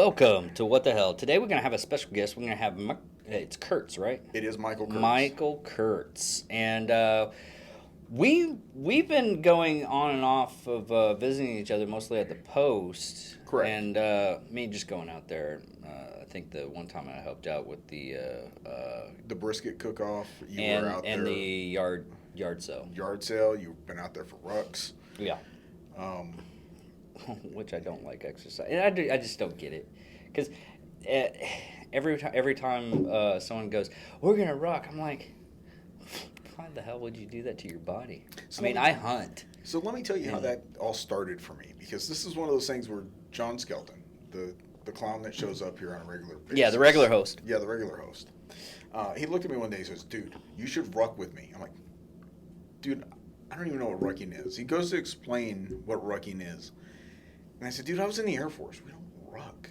Welcome to What the Hell. Today we're going to have a special guest. We're going to have, it's Kurtz, right? It is Michael Kurtz. Michael Kurtz. And we've been going on and off of visiting each other mostly at the post. Correct. And me just going out there. I think the one time I helped out with the brisket cook-off. You and, were out and there. the yard sale. Yard sale. You've been out there for rucks. Yeah. Which I don't like exercise. And I just don't get it. Because every time someone goes, we're going to ruck, I'm like, why the hell would you do that to your body? So I hunt. So let me tell you how that all started for me. Because this is one of those things where John Skelton, the clown that shows up here on a regular basis. Yeah, the regular host. Yeah, the regular host. He looked at me one day and says, dude, you should ruck with me. I'm like, dude, I don't even know what rucking is. He goes to explain what rucking is. And I said, dude, I was in the Air Force. We don't ruck.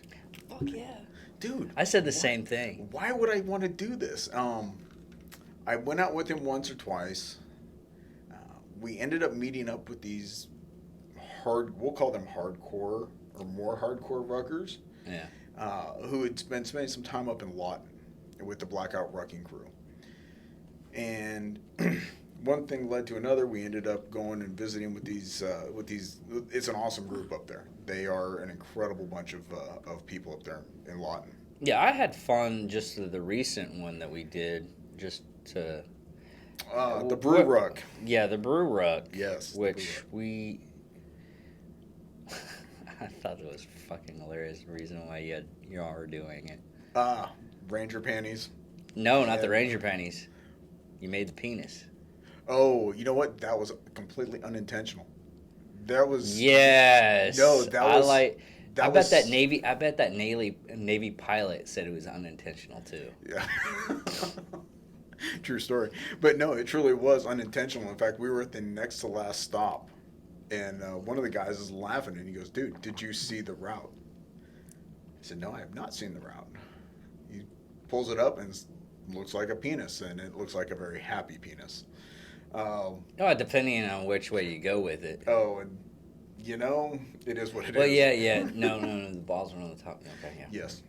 Fuck yeah. Dude. I said the same thing. Why would I want to do this? I went out with him once or twice. We ended up meeting up with these we'll call them hardcore or more hardcore ruckers. Yeah. Who had been spending some time up in Lawton with the Blackout Rucking crew. And one thing led to another. We ended up going and visiting with these. It's an awesome group up there. They are an incredible bunch of people up there in Lawton. Yeah, I had fun just the recent one that we did just to... the Brew Ruck. Yeah, the Brew Ruck. Yes. Which we... I thought it was fucking hilarious. The reason why you all were doing it. Ranger panties. No, not the Ranger panties. You made the penis. Oh, you know what? That was completely unintentional. That was... Yes. No, that was... I bet that Navy pilot said it was unintentional too. Yeah. True story. But no, it truly was unintentional. In fact, we were at the next to last stop, and one of the guys is laughing, and he goes, dude, did you see the route? I said, no, I have not seen the route. He pulls it up, and it looks like a penis, and it looks like a very happy penis. Depending on which way you go with it. Oh, and you know, it is what it is. Well, yeah. No, the balls are on the top. Okay, yeah. Yes.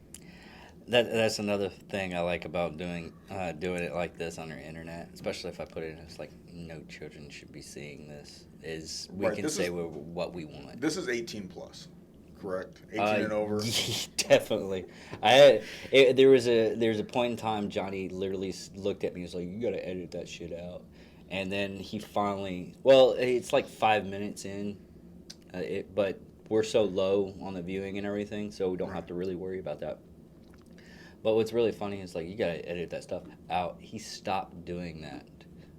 That's another thing I like about doing it like this on your internet, especially if I put it in. It's like no children should be seeing this. We can say what we want. This is 18 plus, correct? 18 and over. Definitely. There was a point in time Johnny literally looked at me. He was like, "You got to edit that shit out," and then he finally. Well, it's like 5 minutes in. But we're so low on the viewing and everything, so we don't have to really worry about that. But what's really funny is, like, you got to edit that stuff out. He stopped doing that.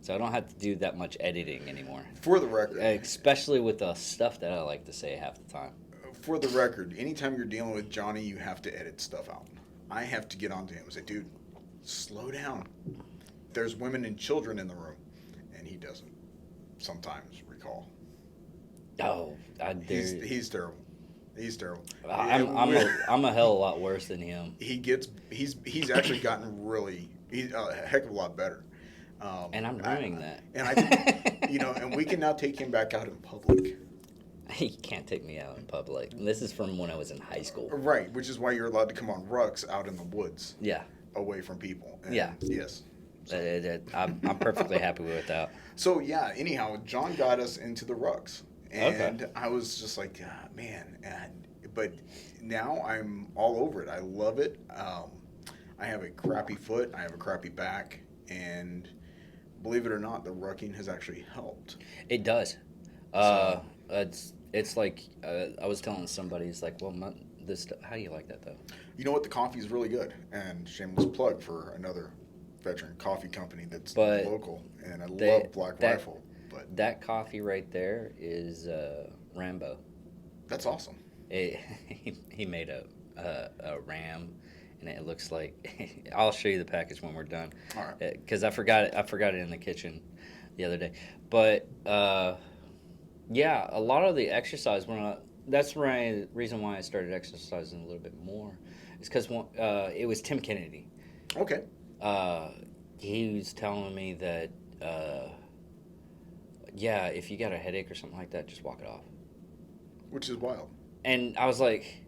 So I don't have to do that much editing anymore. For the record. Especially with the stuff that I like to say half the time. For the record, anytime you're dealing with Johnny, you have to edit stuff out. I have to get onto him and say, dude, slow down. There's women and children in the room. And he doesn't sometimes recall. Oh, he's terrible. He's terrible. I'm a hell of a lot worse than him. He's actually gotten he's a heck of a lot better. And I'm learning that. And I, and we can now take him back out in public. He can't take me out in public. This is from when I was in high school. Right, which is why you're allowed to come on rucks out in the woods. Yeah. Away from people. And yeah. Yes. I'm perfectly happy with that. So yeah. Anyhow, John got us into the rucks. And okay. I was just like, man. But now I'm all over it. I love it. I have a crappy foot. I have a crappy back. And believe it or not, the rucking has actually helped. It does. It's like I was telling somebody, it's like, well, how do you like that, though? You know what? The coffee's really good. And shameless plug for another veteran coffee company that's local. And I love Black Rifle. But that coffee right there is Rambo. That's awesome. He made a ram, and it looks like. I'll show you the package when we're done. All right. Because I forgot it in the kitchen the other day. But yeah, a lot of the exercise that's the reason why I started exercising a little bit more. Is because it was Tim Kennedy. Okay. He was telling me that. Yeah, if you got a headache or something like that, just walk it off. Which is wild. And I was like,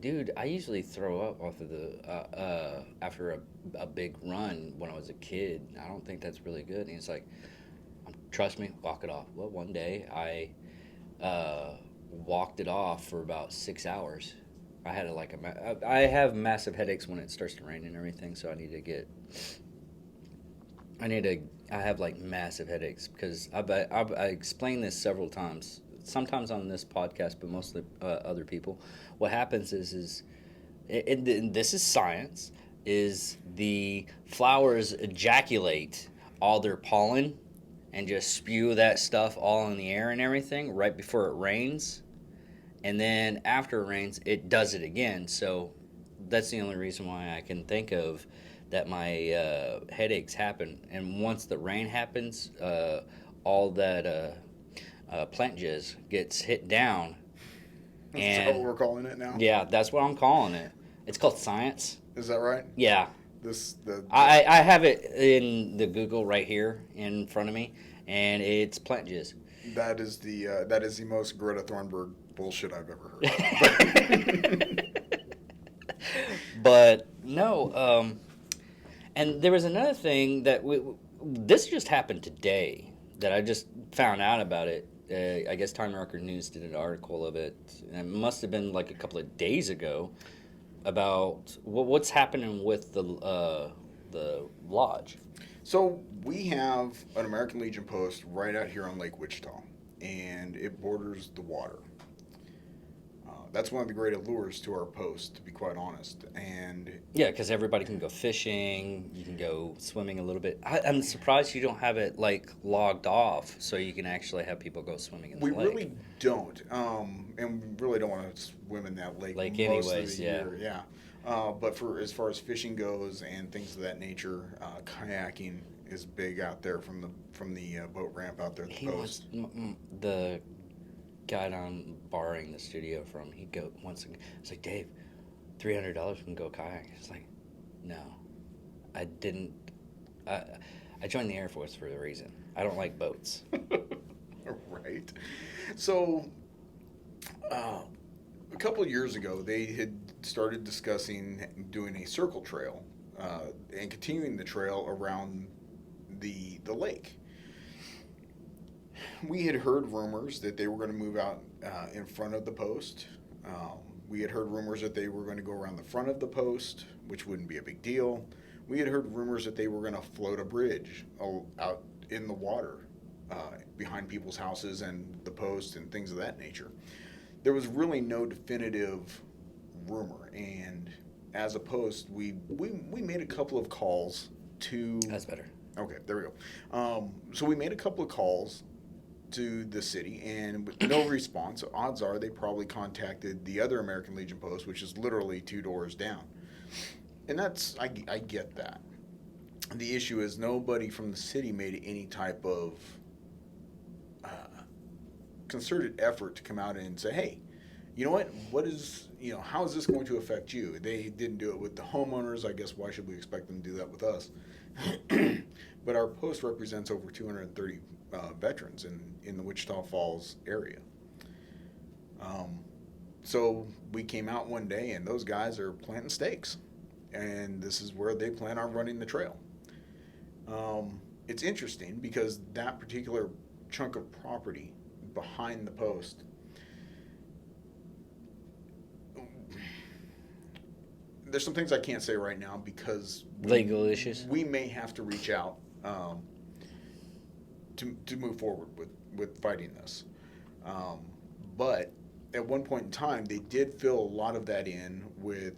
Dude, I usually throw up off of the after a big run when I was a kid. I don't think that's really good. And he's like, trust me, walk it off. Well, one day walked it off for about 6 hours. I had I have massive headaches when it starts to rain and everything, so I have like massive headaches because I explained this several times, sometimes on this podcast, but mostly other people. What happens is and this is science, is the flowers ejaculate all their pollen and just spew that stuff all in the air and everything right before it rains. And then after it rains, it does it again. So that's the only reason why I can think of that my headaches happen. And once the rain happens, all that plant jizz gets hit down. That's what we're calling it now? Yeah, that's what I'm calling it. It's called science. Is that right? Yeah. The I have it in the Google right here in front of me, and it's plant jizz. That is the most Greta Thunberg bullshit I've ever heard. But no, and there was another thing that this just happened today that I just found out about it. I guess Time Record News did an article of it. And it must have been like a couple of days ago about what's happening with the lodge. So we have an American Legion post right out here on Lake Wichita, and it borders the water. That's one of the great allures to our post, to be quite honest. And yeah, because everybody can go fishing, you can go swimming a little bit. I'm surprised you don't have it like logged off, so you can actually have people go swimming in the lake. We really don't, and we really don't want to swim in that lake most anyways, of the year. Yeah. But for as far as fishing goes and things of that nature, kayaking is big out there from the boat ramp out there at the post. The guy I'm borrowing the studio from, he go once again. It's like, Dave, $300 we can go kayak. It's like, no, I didn't. I joined the Air Force for a reason. I don't like boats. Right. So, a couple of years ago, they had started discussing doing a circle trail and continuing the trail around the lake. We had heard rumors that they were going to move out in front of the post. We had heard rumors that they were going to go around the front of the post, which wouldn't be a big deal. We had heard rumors that they were going to float a bridge out in the water behind people's houses and the post and things of that nature. There was really no definitive rumor, and as a post, we made a couple of calls to... That's better. Okay, there we go. So we made a couple of calls to the city, and with no response. Odds are they probably contacted the other American Legion post, which is literally 2 doors down. And that's, I get that. The issue is nobody from the city made any type of concerted effort to come out and say, hey, you know what, how is this going to affect you? They didn't do it with the homeowners. I guess why should we expect them to do that with us? But our post represents over 230 veterans in the Wichita Falls area. So we came out one day, and those guys are planting stakes, and this is where they plan on running the trail. It's interesting because that particular chunk of property behind the post, there's some things I can't say right now because legal issues. We may have to reach out to move forward with fighting this. But at one point in time, they did fill a lot of that in with,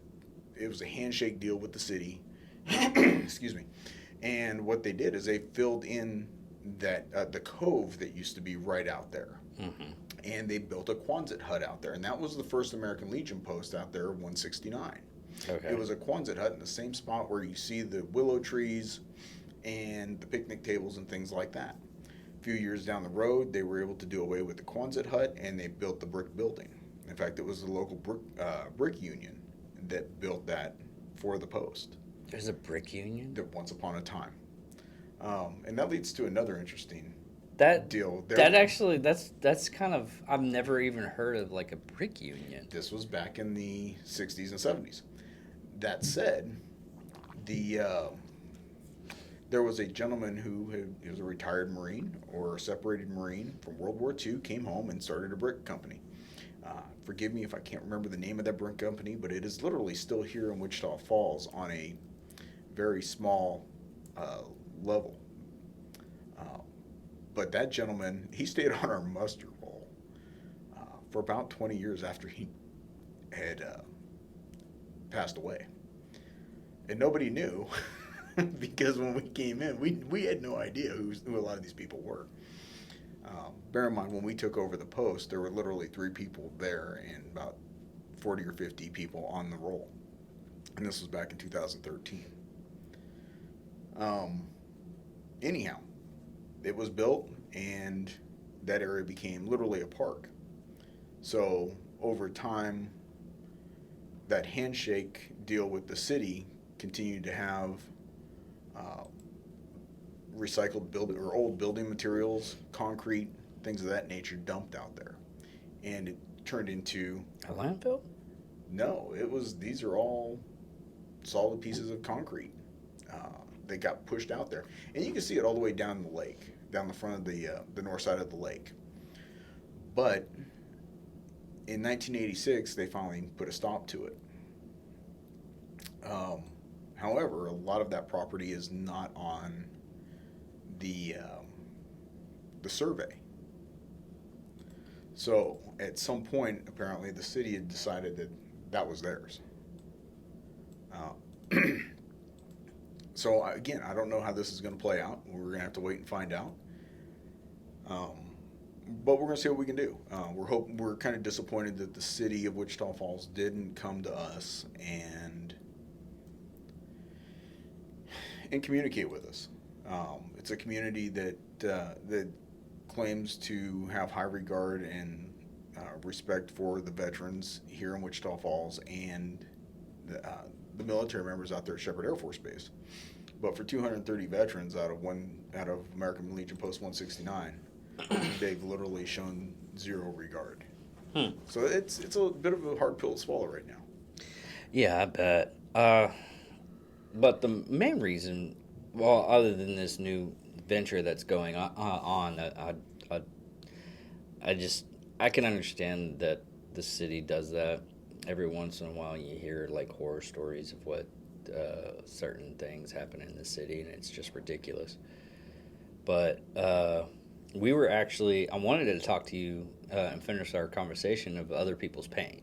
it was a handshake deal with the city. Excuse me. And what they did is they filled in that the cove that used to be right out there. Mm-hmm. And they built a Quonset hut out there. And that was the first American Legion post out there, 169. Okay. It was a Quonset hut in the same spot where you see the willow trees and the picnic tables and things like that. A few years down the road, they were able to do away with the Quonset hut, and they built the brick building. In fact, it was the local brick union that built that for the post. There's a brick union? Once upon a time. And that leads to another interesting That deal. that actually that's kind of I've never even heard of like a brick union. This was back in the 60s and 70s. That said, the there was a gentleman he was a retired Marine or a separated Marine from World War II, came home and started a brick company. Forgive me if I can't remember the name of that brick company, but it is literally still here in Wichita Falls on a very small level. Uh, but that gentleman, he stayed on our muster roll for about 20 years after he had passed away. And nobody knew because when we came in, we had no idea who a lot of these people were. Bear in mind, when we took over the post, there were literally 3 people there and about 40 or 50 people on the roll. And this was back in 2013. Anyhow, it was built and that area became literally a park. So over time, that handshake deal with the city continued to have uh, recycled building or old building materials, concrete, things of that nature dumped out there, and it turned into A landfill? no. It was these are all solid pieces of concrete. They got pushed out there, and you can see it all the way down the lake, down the front of the north side of the lake. But in 1986, they finally put a stop to it. However, a lot of that property is not on the survey. So at some point, apparently, the city had decided that that was theirs. Uh, so again, I don't know how this is going to play out. We're going to have to wait and find out. Um, but we're going to see what we can do. We're kind of disappointed that the city of Wichita Falls didn't come to us and communicate with us. It's a community that claims to have high regard and respect for the veterans here in Wichita Falls and the military members out there at Shepherd Air Force Base. But for 230 veterans out of American Legion Post 169, they've literally shown zero regard. So it's a bit of a hard pill to swallow right now. Yeah, I bet. But the main reason, well, other than this new venture that's going on, I can understand that the city does that. Every once in a while, you hear like horror stories of what certain things happen in the city, and it's just ridiculous. But we were actually, I wanted to talk to you and finish our conversation of other people's pain.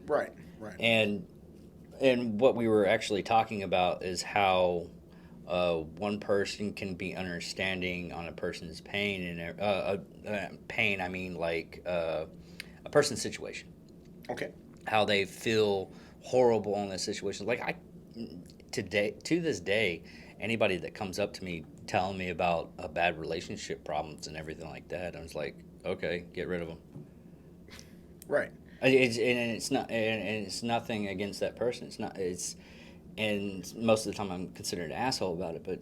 Right. And what we were actually talking about is how one person can be understanding on a person's pain and pain. I mean, like a person's situation. Okay. How they feel horrible in this situation. Like to this day, anybody that comes up to me telling me about bad relationship problems and everything like that, I was like, okay, get rid of them. Right. It's nothing against that person. It's not. And most of the time I'm considered an asshole about it. But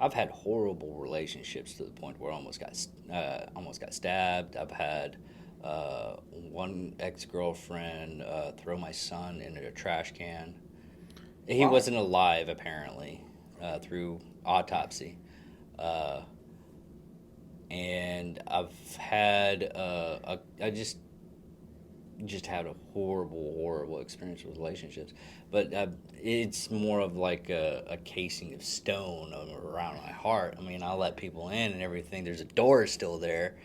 I've had horrible relationships to the point where I almost got stabbed. I've had one ex-girlfriend throw my son into a trash can. He Wow. wasn't alive apparently through autopsy. And I've had I just had a horrible experience with relationships. But it's more of like a casing of stone around my heart. I mean, I let people in and everything. There's a door still there,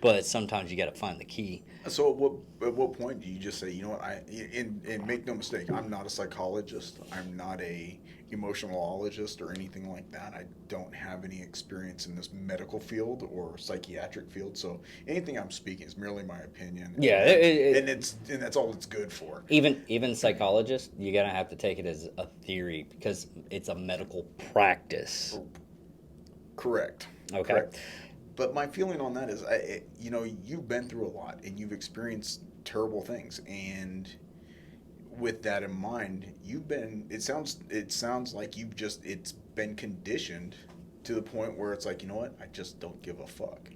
but sometimes you got to find the key. So at what point do you just say, you know what, and make no mistake, I'm not a psychologist, I'm not a emotionalologist or anything like that. I don't have any experience in this medical field or psychiatric field, so anything I'm speaking is merely my opinion. Yeah, and that's all it's good for. Even psychologists, you're gonna have to take it as a theory because it's a medical practice. Correct. Okay. Correct. But my feeling on that is, you've been through a lot and you've experienced terrible things, and with that in mind, it sounds like it's been conditioned to the point where it's like, you know what, I just don't give a fuck.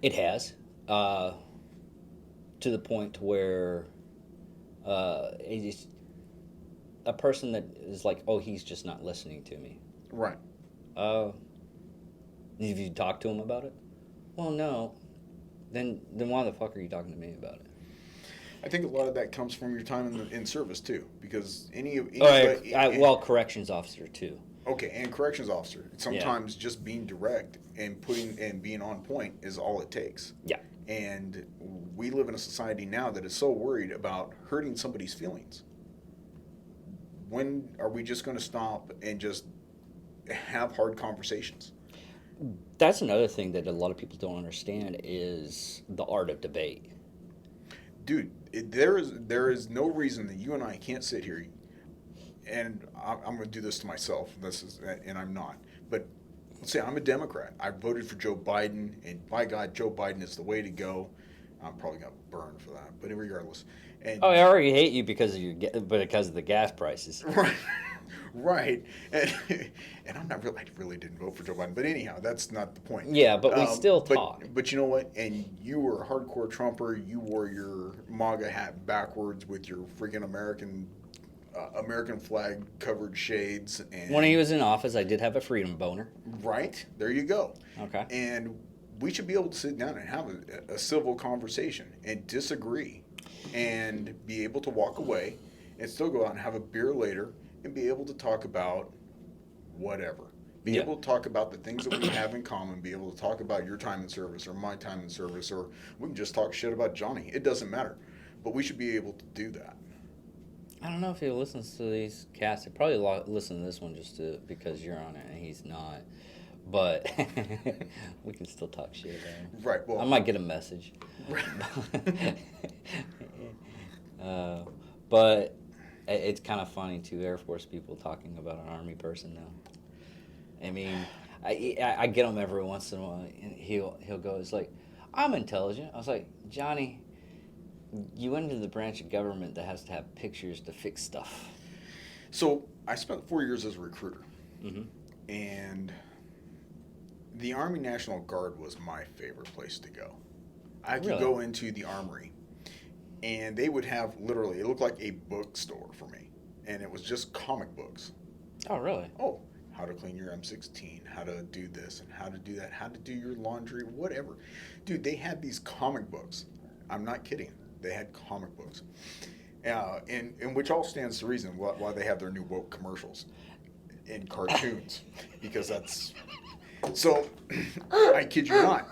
It has, to the point to where it's a person that is like, oh, he's just not listening to me. Right. Uh, have you talked to him about it? Well, no. Then why the fuck are you talking to me about it? I think a lot of that comes from your time in service too, because Well, corrections officer too. okay, and corrections officer. Sometimes just being direct and being on point is all it takes. Yeah. And we live in a society now that is so worried about hurting somebody's feelings. When are we just going to stop and just have hard conversations? That's another thing that a lot of people don't understand is the art of debate. Dude, there is no reason that you and I can't sit here, and I'm going to do this to myself. And I'm not. But let's say I'm a Democrat. I voted for Joe Biden, and by God, Joe Biden is the way to go. I'm probably going to burn for that, but regardless. And Oh, I already hate you because of the gas prices. right, right, and I'm not really. I really didn't vote for Joe Biden, but anyhow, that's not the point. Yeah, but we still talk. But you know what? And you were a hardcore Trumper. You wore your MAGA hat backwards with your freaking American flag covered shades. And When he was in office, I did have a freedom boner. right there, you go. Okay. And we should be able to sit down and have a civil conversation and disagree, and be able to walk away and still go out and have a beer later and be able to talk about whatever. Be able to talk about the things that we have in common, be able to talk about your time in service or my time in service, or we can just talk shit about Johnny. It doesn't matter. But we should be able to do that. I don't know if he listens to these casts. He probably listen to this one because you're on it and he's not. But we can still talk shit about him. Right. Well, I might get a message. But it's kind of funny too. Air Force people talking about an Army person now. I mean, I get him every once in a while, and he'll go, it's like, I'm intelligent. I was like, Johnny, you went into the branch of government that has to have pictures to fix stuff. So I spent 4 years as a recruiter, Mm-hmm. and the Army National Guard was my favorite place to go. I could Really? go into the armory, and they would have literally, it looked like a bookstore for me, and it was just comic books. Oh, really? Oh, how to clean your M16, how to do this and how to do that, how to do your laundry, whatever. Dude, they had these comic books. I'm not kidding. They had comic books. In which all stands to reason why they have their new woke commercials in cartoons, because that's... So, I kid you not,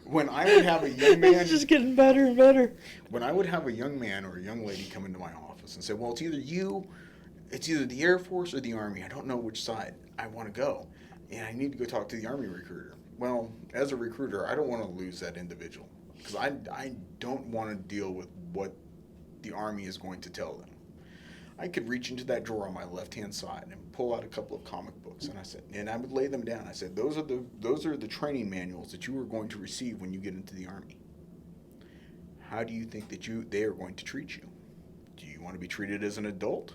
when I would have a young man... It's just getting better and better. When I would have a young man or a young lady come into my office and say, well, it's either the Air Force or the Army. I don't know which side I want to go, and I need to go talk to the Army recruiter. Well, as a recruiter, I don't want to lose that individual, because I don't want to deal with what the Army is going to tell them. I could reach into that drawer on my left-hand side and pull out a couple of comic books, and I would lay them down. I said, those are the training manuals that you are going to receive when you get into the Army. How do you think that they are going to treat you? Do you want to be treated as an adult,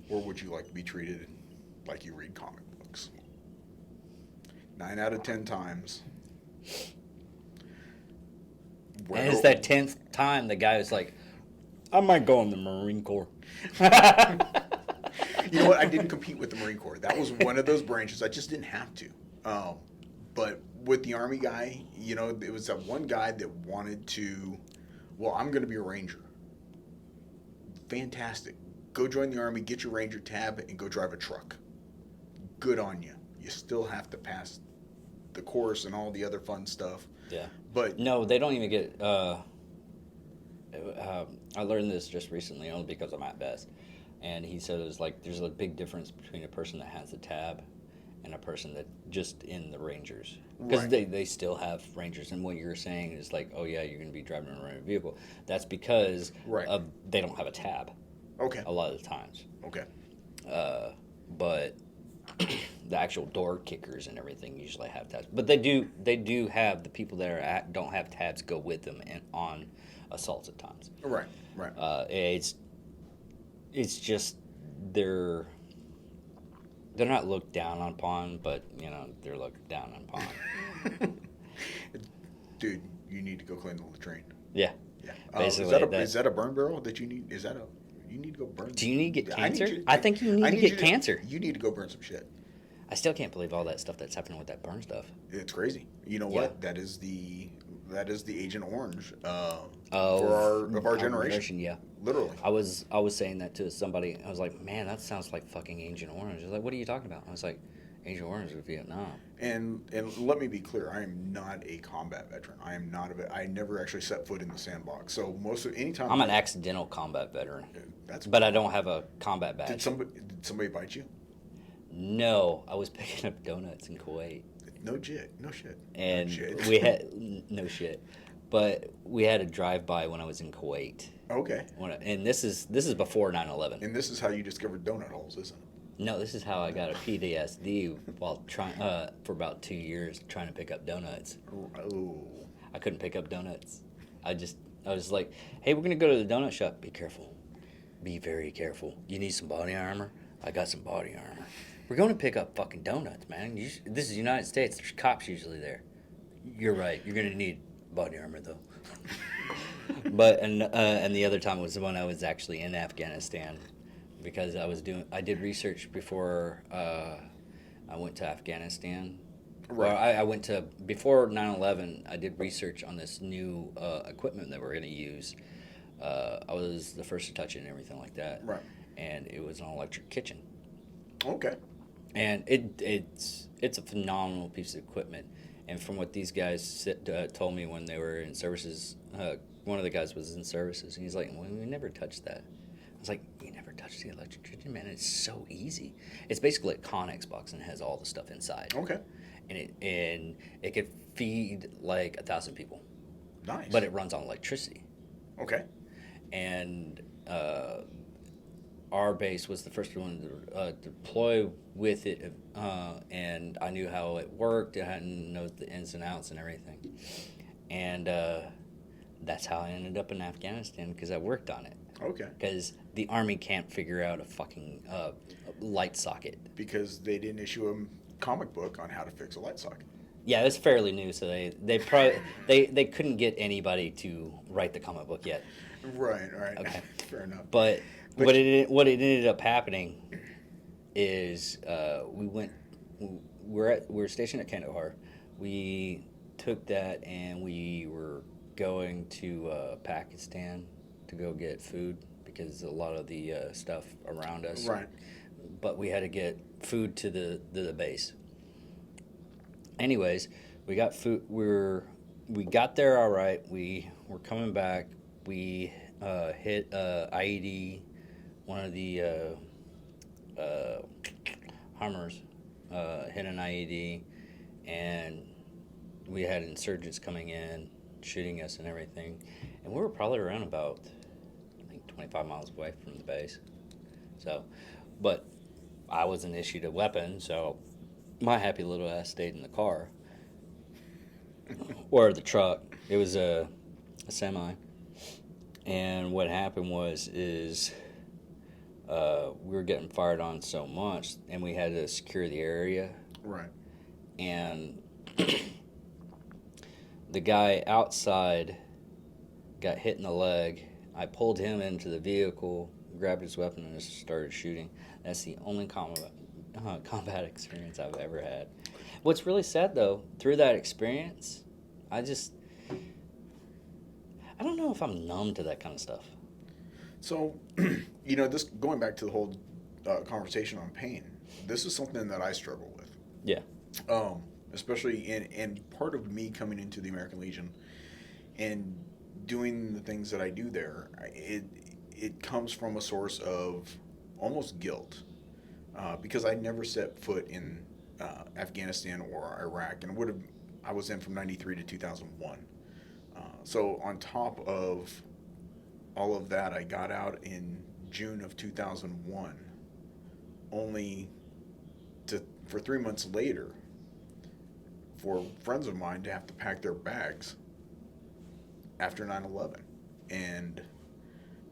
or would you like to be treated like you read comic books? 9 out of 10 times. And it's that 10th time the guy was like, I might go in the Marine Corps. You know what? I didn't compete with the Marine Corps. That was one of those branches. I just didn't have to. But with the Army guy, it was that one guy that wanted to, well, I'm going to be a Ranger. Fantastic. Go join the Army, get your Ranger tab, and go drive a truck. Good on you. You still have to pass the course and all the other fun stuff. Yeah. But no, they don't even get... I learned this just recently, only because I'm at Best. And he said it was like, there's a big difference between a person that has a tab and a person that just in the Rangers. Because Right. they still have Rangers. And what you're saying is like, oh yeah, you're going to be driving around a vehicle. That's because Right. They don't have a tab Okay. a lot of the times. Okay. But the actual door kickers and everything usually have tabs. But they do have the people that don't have tabs go with them and on assaults at times. Right. Right. It's just they're not looked down upon, but they're looked down upon. dude, you need to go clean the latrine. Yeah. Yeah. Basically, is that a burn barrel that you need? You need to go burn? Do you need to get I need cancer? you- I think you need to get cancer. You need to go burn some shit. I still can't believe all that stuff that's happening with that burn stuff. It's crazy. You know Yeah. what? That is the Agent Orange of Of our generation. Yeah. Literally. I was saying that to somebody. I was like, man, that sounds like fucking Agent Orange. I was like, what are you talking about? I was like, Agent Orange was Vietnam. And let me be clear, I am not a combat veteran. I am not I never actually set foot in the sandbox. So anytime I'm an accidental combat veteran, that's but I don't have a combat badge. did somebody bite you? No, I was picking up donuts in Kuwait. No shit. No shit. And No shit. we had no shit, but we had a drive-by when I was in Kuwait. Okay. And this is before 9/11. And this is how you discovered donut holes, isn't it? No, this is how I got a PTSD while trying for about 2 years trying to pick up donuts. Oh. I couldn't pick up donuts. I was like, hey, we're gonna go to the donut shop. Be careful. Be very careful. You need some body armor? I got some body armor. We're going to pick up fucking donuts, man. This is the United States. There's cops usually there. You're right. You're going to need body armor, though. But and the other time was when I was actually in Afghanistan, because I did research before I went to Afghanistan. Right. Well, I went to, before 9/11, I did research on this new equipment that we're going to use. I was the first to touch it and everything like that. Right. And it was an electric kitchen. Okay. And it's a phenomenal piece of equipment. And from what these guys told me when they were in services, one of the guys was in services, and he's like, well, we never touched that. I was like, you never touched the electric kitchen, man? It's so easy. It's basically a Connex box and it has all the stuff inside. Okay. And it could feed like 1,000 people. Nice. But it runs on electricity. Okay. And our base was the first one to deploy with it, and I knew how it worked. I hadn't known the ins and outs and everything, and that's how I ended up in Afghanistan, because I worked on it. Okay. Because the Army can't figure out a fucking light socket. Because they didn't issue a comic book on how to fix a light socket. Yeah, it's fairly new, so they probably they couldn't get anybody to write the comic book yet. Right. Okay. Fair enough. But what it ended up happening is we're stationed at Kandahar. We took that and we were going to Pakistan to go get food, because a lot of the stuff around us. Right. But we had to get food to the base. Anyways, we got food. We got there all right. We were coming back. We hit IED. One of the Hummers hit an IED, and we had insurgents coming in, shooting us and everything. And we were probably around about, I think, 25 miles away from the base. So, but I wasn't issued a weapon, so my happy little ass stayed in the car. Or the truck. It was a semi. And what happened is we were getting fired on so much, and we had to secure the area. Right. And the guy outside got hit in the leg. I pulled him into the vehicle, grabbed his weapon, and just started shooting. That's the only combat experience I've ever had. What's really sad, though, through that experience, I don't know if I'm numb to that kind of stuff. So, this going back to the whole conversation on pain, this is something that I struggle with. Yeah. Especially in part of me coming into the American Legion and doing the things that I do there, it comes from a source of almost guilt, because I never set foot in Afghanistan or Iraq, and I was in from 93 to 2001. So on top of all of that, I got out in June of 2001, only for 3 months later for friends of mine to have to pack their bags after 9/11. And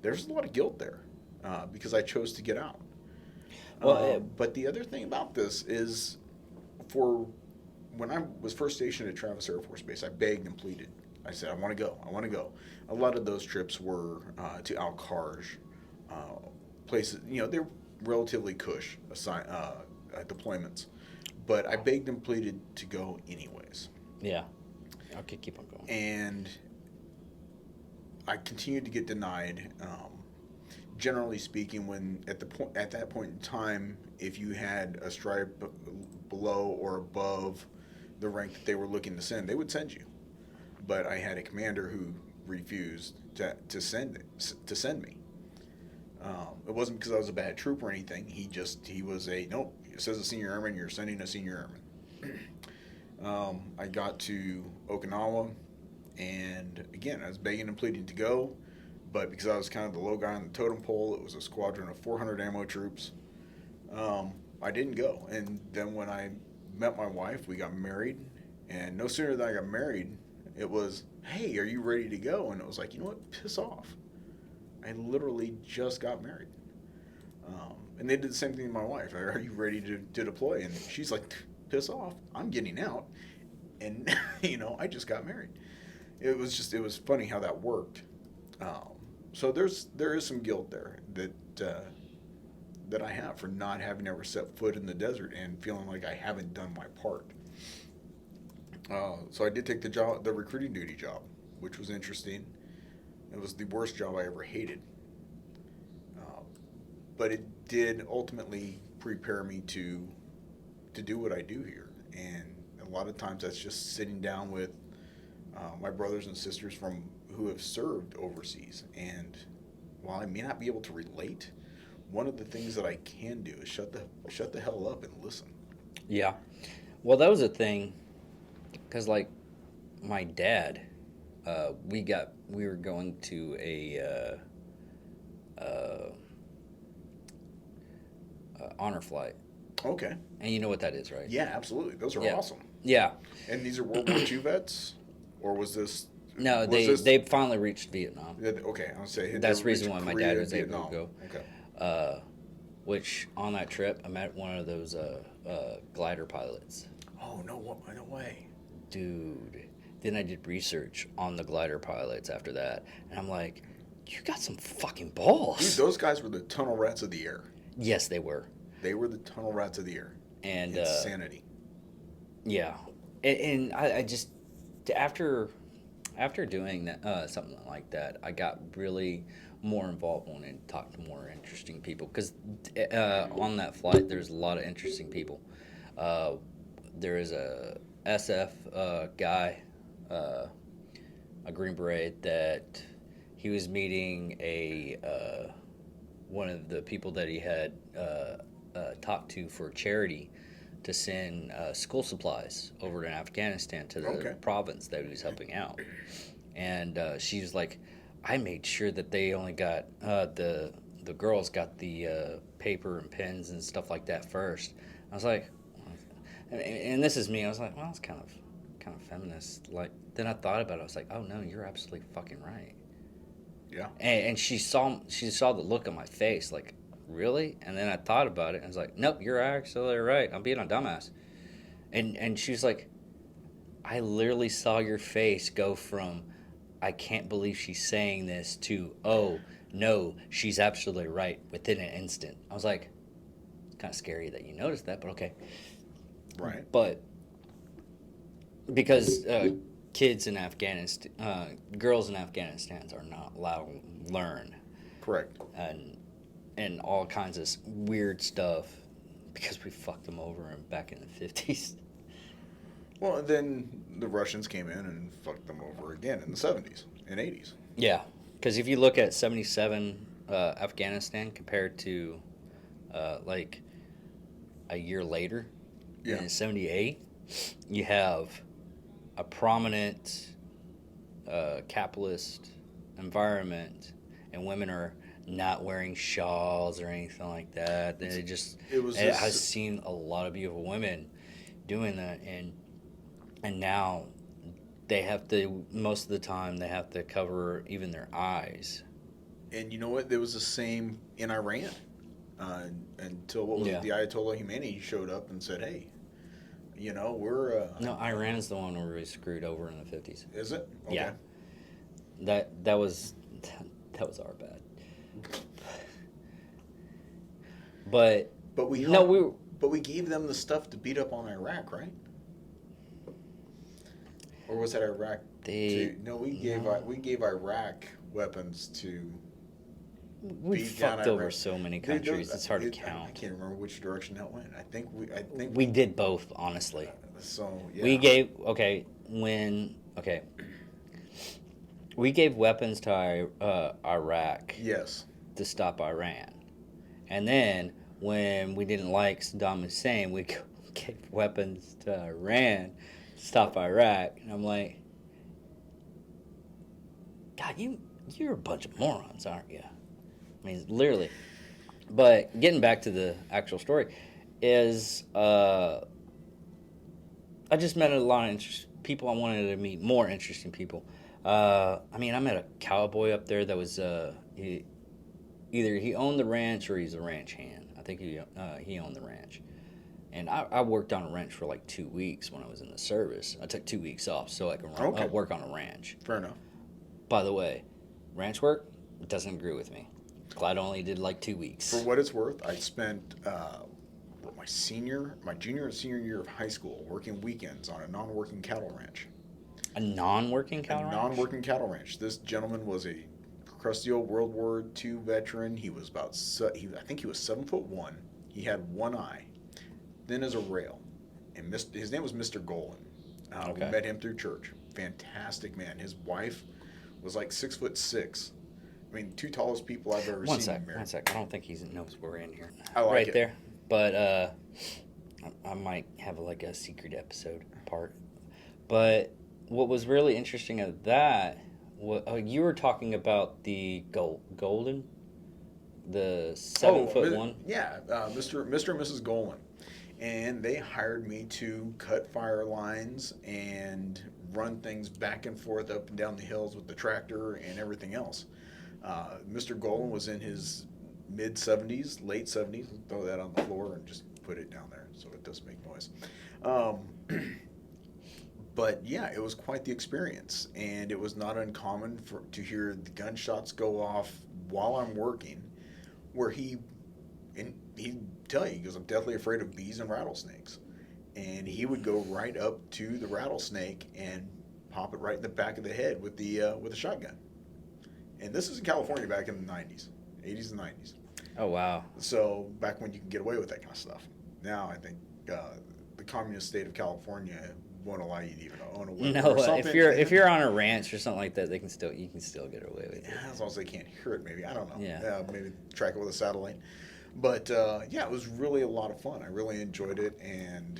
there's a lot of guilt there, because I chose to get out. But the other thing about this is, for when I was first stationed at Travis Air Force Base, I begged and pleaded. I said, I want to go. I want to go. A lot of those trips were to Al-Kharj, uh, places, they're relatively cush deployments. But I begged and pleaded to go anyways. Yeah. Okay, keep on going. And I continued to get denied. Generally speaking, when at that point in time, if you had a stripe below or above the rank that they were looking to send, they would send you. But I had a commander who refused to send me. It wasn't because I was a bad troop or anything. He was nope. It says a senior airman. You're sending a senior airman. I got to Okinawa, and again, I was begging and pleading to go, but because I was kind of the low guy on the totem pole, it was a squadron of 400 ammo troops. I didn't go, and then when I met my wife, we got married, and no sooner than I got married, it was, hey, are you ready to go? And it was like, you know what, piss off. I literally just got married. And they did the same thing to my wife. Are you ready to deploy? And she's like, piss off. I'm getting out. And, I just got married. It was funny how that worked. So there is some guilt there that I have for not having ever set foot in the desert and feeling like I haven't done my part. So I did take the recruiting duty job, which was interesting. It was the worst job I ever hated. But it did ultimately prepare me to do what I do here. And a lot of times that's just sitting down with my brothers and sisters who have served overseas. And while I may not be able to relate, one of the things that I can do is shut the hell up and listen. Yeah. Well, that was a thing, because like my dad, we were going to a honor flight. Okay. And you know what that is, right? Yeah, absolutely. Those are awesome. Yeah. And these are World War II vets, or was this? No, they finally reached Vietnam. Okay, I'll say that's the reason why my dad was Vietnam. able to go. Okay. Which on that trip I met one of those glider pilots. Oh no way. Dude. Then I did research on the glider pilots after that, and I'm like, you got some fucking balls. Dude, those guys were the tunnel rats of the air. Yes, they were. They were the tunnel rats of the air. And insanity. Yeah, and I just after doing that something like that, I got really more involved and talked to more interesting people, because on that flight there's a lot of interesting people. There is a SF guy, a Green Beret, that he was meeting one of the people that he had talked to for charity to send school supplies over to Afghanistan to the province that he was helping out. And she was like, I made sure that they only got the girls got the paper and pens and stuff like that first. I was like, and this is me. I was like, well, it's kind of feminist. Like, then I thought about it. I was like, oh no, you're absolutely fucking right. Yeah. And she saw the look on my face, like, really? And then I thought about it, and I was like, nope, you're actually right. I'm being a dumbass. And she was like, I literally saw your face go from, I can't believe she's saying this, to, oh, no, she's absolutely right, within an instant. I was like, it's kind of scary that you noticed that, but okay. Right. But because kids in Afghanistan, girls in Afghanistan are not allowed to learn. Correct. And all kinds of weird stuff, because we fucked them over back in the 50s. Well, and then the Russians came in and fucked them over again in the 70s and 80s. Yeah, because if you look at 77 Afghanistan compared to like a year later, in 78, you have a prominent capitalist environment, and women are not wearing shawls or anything like that. I've seen a lot of beautiful women doing that, and now they have to, most of the time, they have to cover even their eyes. And you know what? There was the same in Iran until the Ayatollah Khomeini showed up and said, hey, You know, we're. No, Iran's the one where we screwed over in the 50s. Is it? Okay. Yeah. That was our bad. But we no, we gave them the stuff to beat up on Iraq, right? Or was that Iraq? We gave Iraq weapons to. We beat down fucked over Iraq. so many countries. It's hard to count. I can't remember which direction that went. I think we did both, honestly. So yeah. We gave we gave weapons to Iraq. Yes. To stop Iran, and then when we didn't like Saddam Hussein, we gave weapons to Iran to stop Iraq. And I'm like, God, you're a bunch of morons, aren't you? I mean, literally. But getting back to the actual story, is I just met a lot of people. I wanted to meet more interesting people. I met a cowboy up there that was either he owned the ranch or he's a ranch hand. I think he owned the ranch. And I worked on a ranch for like 2 weeks when I was in the service. I took 2 weeks off so I can work on a ranch. Fair enough. By the way, ranch work doesn't agree with me. Glad I only did like 2 weeks. For what it's worth, I spent my junior and senior year of high school working weekends on a non-working cattle ranch. A non-working cattle ranch? A non-working cattle ranch. This gentleman was a crusty old World War II veteran. He was I think he was 7'1". He had one eye, thin as a rail, and his name was Mr. Golan. We met him through church. Fantastic man. His wife was like 6'6". I mean, two tallest people I've ever seen. One sec. I don't think he knows we're in here. I like it. There. But I might have like a secret episode part. But what was really interesting of that, you were talking about the Golden, the 7'1". Yeah, Mr. and Mrs. Golan, and they hired me to cut fire lines and run things back and forth up and down the hills with the tractor and everything else. Mr. Golan was in his mid-70s, late 70s. Throw that on the floor and just put it down there so it doesn't make noise. But yeah, it was quite the experience, and it was not uncommon to hear the gunshots go off while I'm working, where he'd tell you, he goes, I'm deathly afraid of bees and rattlesnakes. And he would go right up to the rattlesnake and pop it right in the back of the head with a shotgun. And this is in California back in the 90s, 80s and 90s. Oh, wow. So back when you could get away with that kind of stuff. Now I think the communist state of California won't allow you to even own a weapon. No, if you're on a ranch or something like that, you can still get away with it. Yeah, as long as they can't hear it, maybe. I don't know. Yeah. Maybe track it with a satellite. But yeah, it was really a lot of fun. I really enjoyed it, and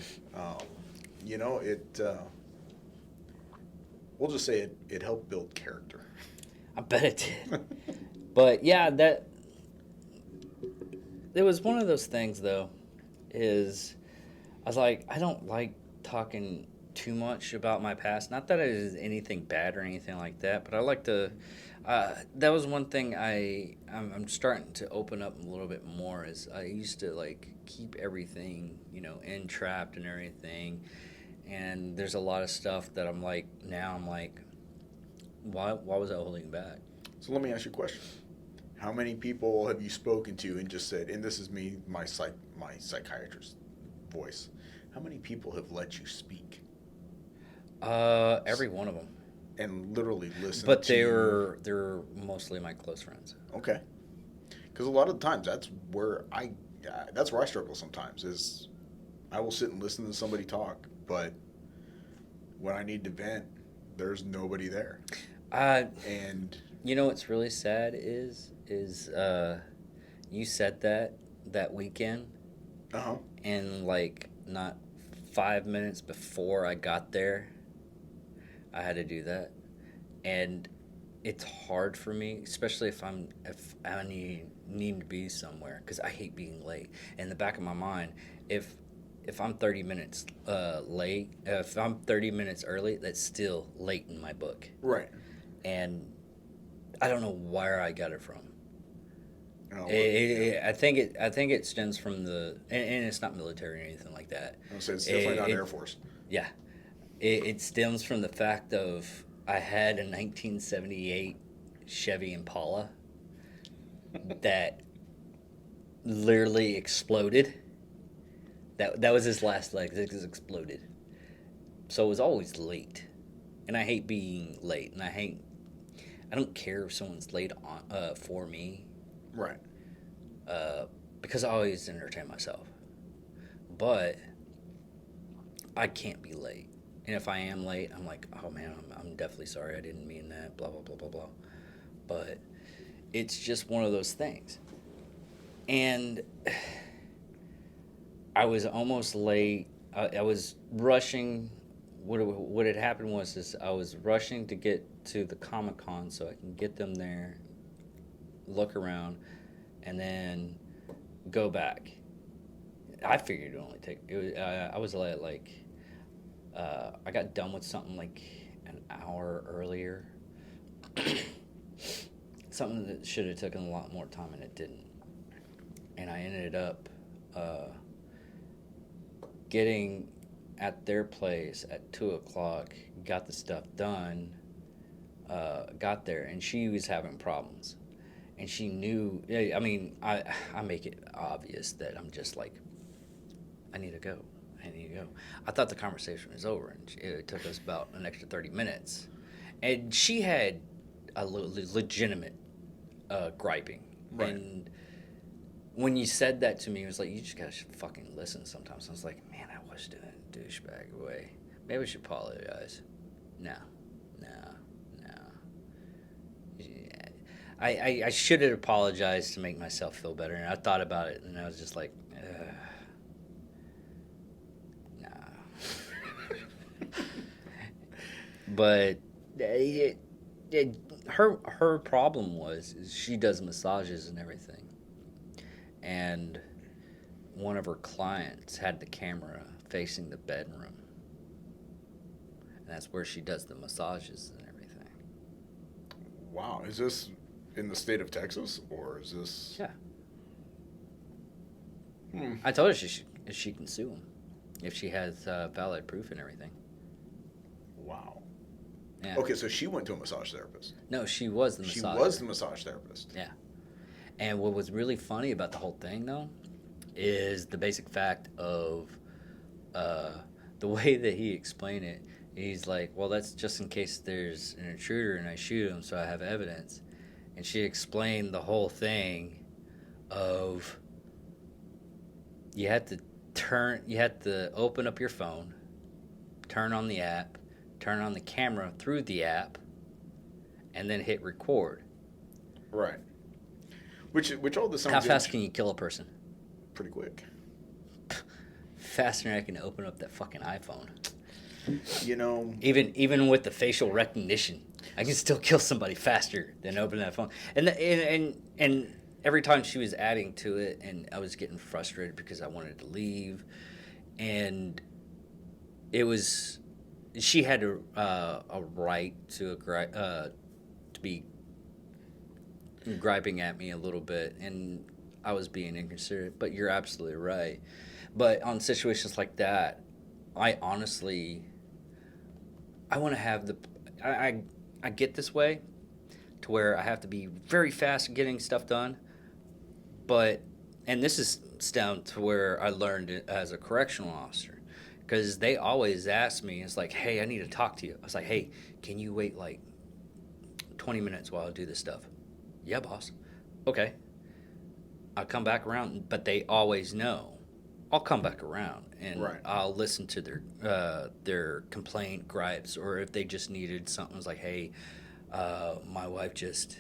we'll just say it helped build character. I bet it did. But yeah, it was one of those things though, I was like, I don't like talking too much about my past. Not that it is anything bad or anything like that, but I like to. That was one thing I'm starting to open up a little bit more. Is I used to like keep everything entrapped and everything, and there's a lot of stuff that I'm like why was I holding back? So let me ask you a question. How many people have you spoken to and just said, and this is me, my psychiatrist voice, how many people have let you speak? Every one of them. And literally listen. But they're mostly my close friends. Okay. Because a lot of the times that's where I struggle sometimes, is I will sit and listen to somebody talk, but when I need to vent, there's nobody there. And what's really sad is you said that weekend, and like not 5 minutes before I got there, I had to do that, and it's hard for me, especially if I need to be somewhere, because I hate being late. In the back of my mind, if I'm 30 minutes late, if I'm 30 minutes early, that's still late in my book. Right. And I don't know where I got it from. I think it stems from and it's not military or anything like that. I'll say it's definitely not Air Force. Yeah, it stems from the fact of I had a 1978 Chevy Impala that literally exploded. That was his last leg. It just exploded. So it was always late, and I hate being late, and I don't care if someone's late on for me. Right. Because I always entertain myself. But I can't be late. And if I am late, I'm like, oh man, I'm definitely sorry. I didn't mean that, blah, blah, blah, blah, blah. But it's just one of those things. And I was almost late. I was rushing. What had happened was I was rushing to get to the Comic-Con so I can get them there, look around, and then go back. I figured it would only take. I was late, like I got done with something like an hour earlier. Something that should have taken a lot more time, and it didn't. And I ended up getting at their place at 2:00. Got the stuff done. Got there, and she was having problems. And she knew, I mean, I make it obvious that I'm just like, I need to go. I thought the conversation was over, and it took us about an extra 30 minutes. And she had a legitimate griping. Right. And when you said that to me, it was like, you just gotta fucking listen sometimes. I was like, man, I was doing a douchebag way. Maybe I should apologize. No. I should have apologized to make myself feel better, and I thought about it, and I was just like, nah. But her problem was she does massages and everything, and one of her clients had the camera facing the bedroom, and that's where she does the massages and everything. Wow, is this in the state of Texas, or is this? Yeah. I told her she can sue him if she has valid proof and everything. Wow. Yeah. Okay, so she went to a massage therapist. No, she was the massager. She was the massage therapist. Yeah. And what was really funny about the whole thing, though, is the basic fact of the way that he explained it. He's like, well, that's just in case there's an intruder and I shoot him, so I have evidence. And she explained the whole thing of you had to open up your phone, turn on the app, turn on the camera through the app, and then hit record. Right. Which all this sounds. How fast can you kill a person? Pretty quick. Faster than I can open up that fucking iPhone. You know. Even with the facial recognition, I can still kill somebody faster than opening that phone. And every time she was adding to it, and I was getting frustrated because I wanted to leave, and it was she had a right to be griping at me a little bit, and I was being inconsiderate. But you're absolutely right. But on situations like that, I honestly, I want to have I get this way to where I have to be very fast at getting stuff done. But, and this is down to where I learned it as a correctional officer, because they always ask me, it's like, hey, I need to talk to you. I was like, hey, can you wait like 20 minutes while I do this stuff? Yeah, boss. Okay. I'll come back around, but they always know I'll come back around, and Right. I'll listen to their complaint, gripes, or if they just needed something. It's like, hey, my wife just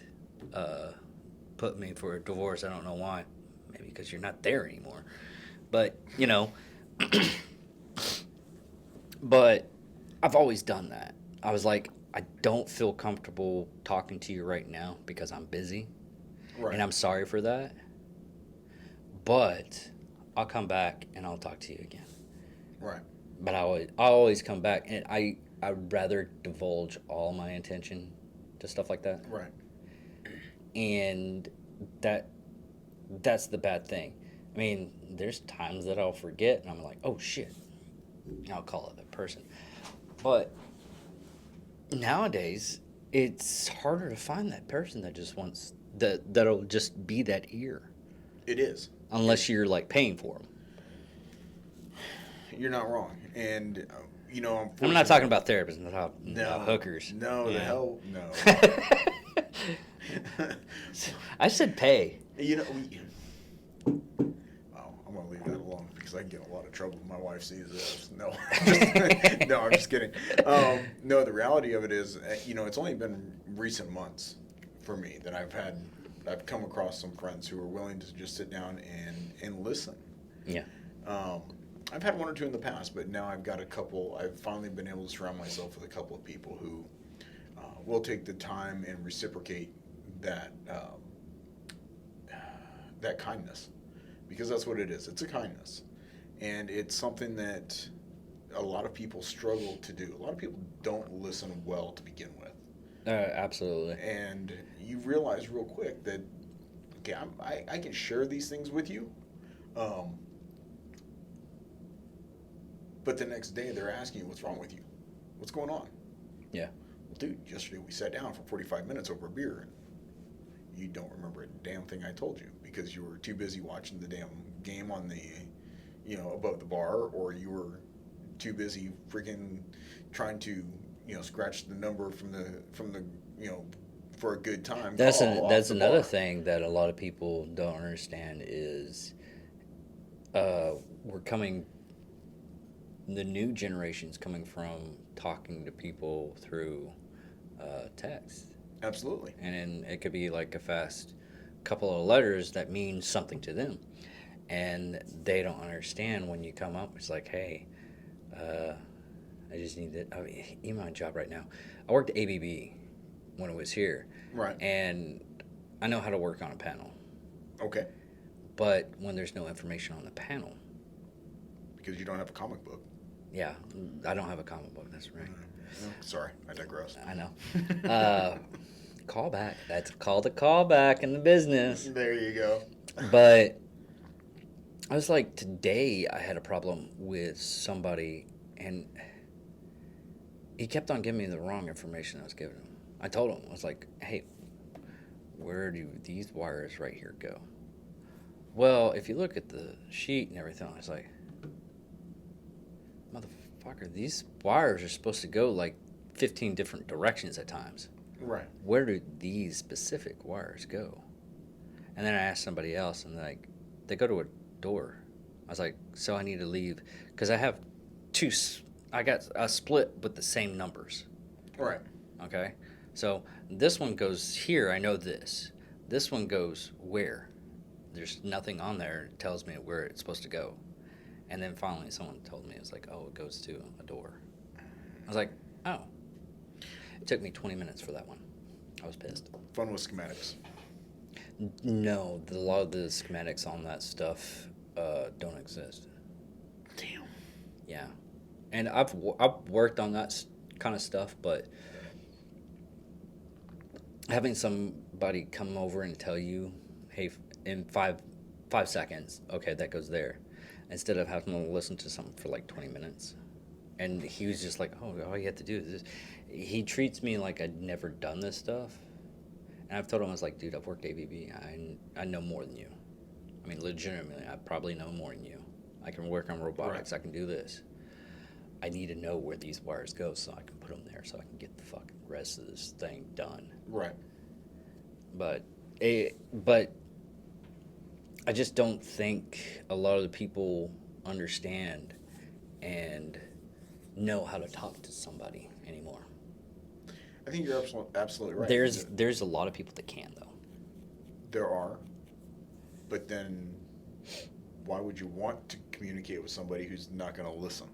put me for a divorce. I don't know why. Maybe because you're not there anymore. But, you know, but I've always done that. I was like, I don't feel comfortable talking to you right now because I'm busy. Right. And I'm sorry for that. But I'll come back and I'll talk to you again. Right. But I always come back, and I'd rather divulge all my intention to stuff like that. Right. And that That's the bad thing. I mean, there's times that I'll forget and I'm like, oh shit, and I'll call it a person. But nowadays, it's harder to find that person that just wants that'll just be that ear, It is. unless you're like paying for them. You're not wrong. And, I'm not unfortunately, talking about therapists, I'm talking no, about hookers. No, the Yeah. hell, no. I said pay. You know, well, I'm gonna leave that alone because I can get in a lot of trouble if my wife sees this. No, no, I'm just kidding. No, the reality of it is, it's only been recent months for me that I've come across some friends who are willing to just sit down and listen. Yeah. I've had one or two in the past, but now I've got a couple. I've finally been able to surround myself with a couple of people who will take the time and reciprocate that that kindness, because that's what it is. It's a kindness, and it's something that a lot of people struggle to do. A lot of people don't listen well to begin with, Absolutely. and you realize real quick that okay, I can share these things with you, but the next day they're asking you what's wrong with you, what's going on. Yeah. Well, dude, yesterday we sat down for 45 minutes over a beer, and you don't remember a damn thing I told you because you were too busy watching the damn game on the, above the bar, or you were too busy freaking trying to, scratch the number from the, for a good time. That's call off the another bar. thing that a lot of people don't understand is the new generation's coming from talking to people through text. Absolutely. And then it could be like a fast couple of letters that mean something to them. And they don't understand when you come up. It's like, hey, I just need to. I mean, even my job right now. I worked at ABB when it was here. Right. And I know how to work on a panel. Okay. But when there's no information on the panel, Because you don't have a comic book. yeah, I don't have a comic book. That's right. Sorry, I digress. I know. Callback. That's called a callback in the business. There you go. But I was like, today I had a problem with somebody, and he kept on giving me the wrong information I was giving him. I told him, I was like, hey, where do these wires right here go? Well, if you look at the sheet and everything, I was like, motherfucker, these wires are supposed to go like 15 different directions at times. Right. Where do these specific wires go? And then I asked somebody else, and they go to a door. I was like, so I need to leave because I have I got a split with the same numbers. Right. Okay, so this one goes here. I know this. This one goes where? There's nothing on there that tells me where it's supposed to go. And then finally, someone told me, it's like, oh, it goes to a door. I was like, oh. It took me 20 minutes for that one. I was pissed. Fun with schematics. No, a lot of the schematics on that stuff don't exist. Damn. Yeah, and I've worked on that kind of stuff, but having somebody come over and tell you, hey, in five seconds, okay, that goes there, instead of having to listen to something for like 20 minutes. And he was just like, oh, all you have to do is this. He treats me like I'd never done this stuff. And I've told him, I was like, dude, I've worked ABB. I know more than you. I mean, legitimately, I probably know more than you. I can work on robotics. Right. I can do this. I need to know where these wires go so I can put them there so I can get the fucking rest of this thing done. Right. But I just don't think a lot of the people understand and know how to talk to somebody anymore. I think you're absolutely right. There's a lot of people that can, though. There are. But then why would you want to communicate with somebody who's not going to listen?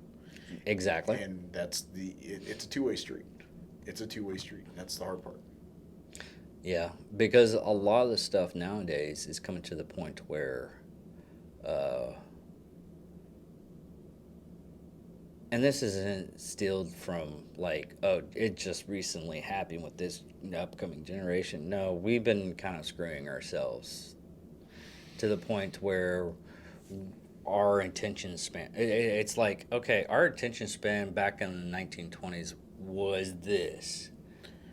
Exactly. And it's a two-way street. It's a two-way street. That's the hard part. Yeah, because a lot of the stuff nowadays is coming to the point where, and this isn't stilled from like, oh, it just recently happened with this upcoming generation. No, we've been kind of screwing ourselves to the point where our attention span, it's like, okay, our attention span back in the 1920s was this.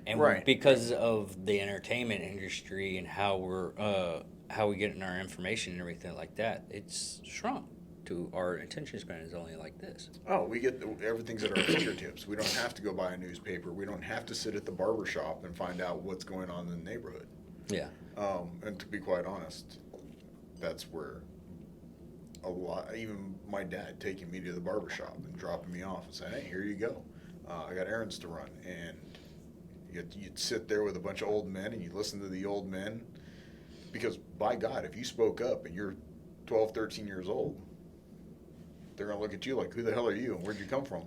And Right. because of the entertainment industry and how we get in our information and everything like that, it's shrunk to our attention span is only like this. Oh, we get everything's at our fingertips. We don't have to go buy a newspaper. We don't have to sit at the barber shop and find out what's going on in the neighborhood. Yeah. And to be quite honest, that's where a lot, even my dad taking me to the barber shop and dropping me off and saying, hey, here you go. I got errands to run. And you'd sit there with a bunch of old men and you listen to the old men. Because, by God, if you spoke up and you're 12, 13 years old, they're going to look at you like, who the hell are you and where'd you come from?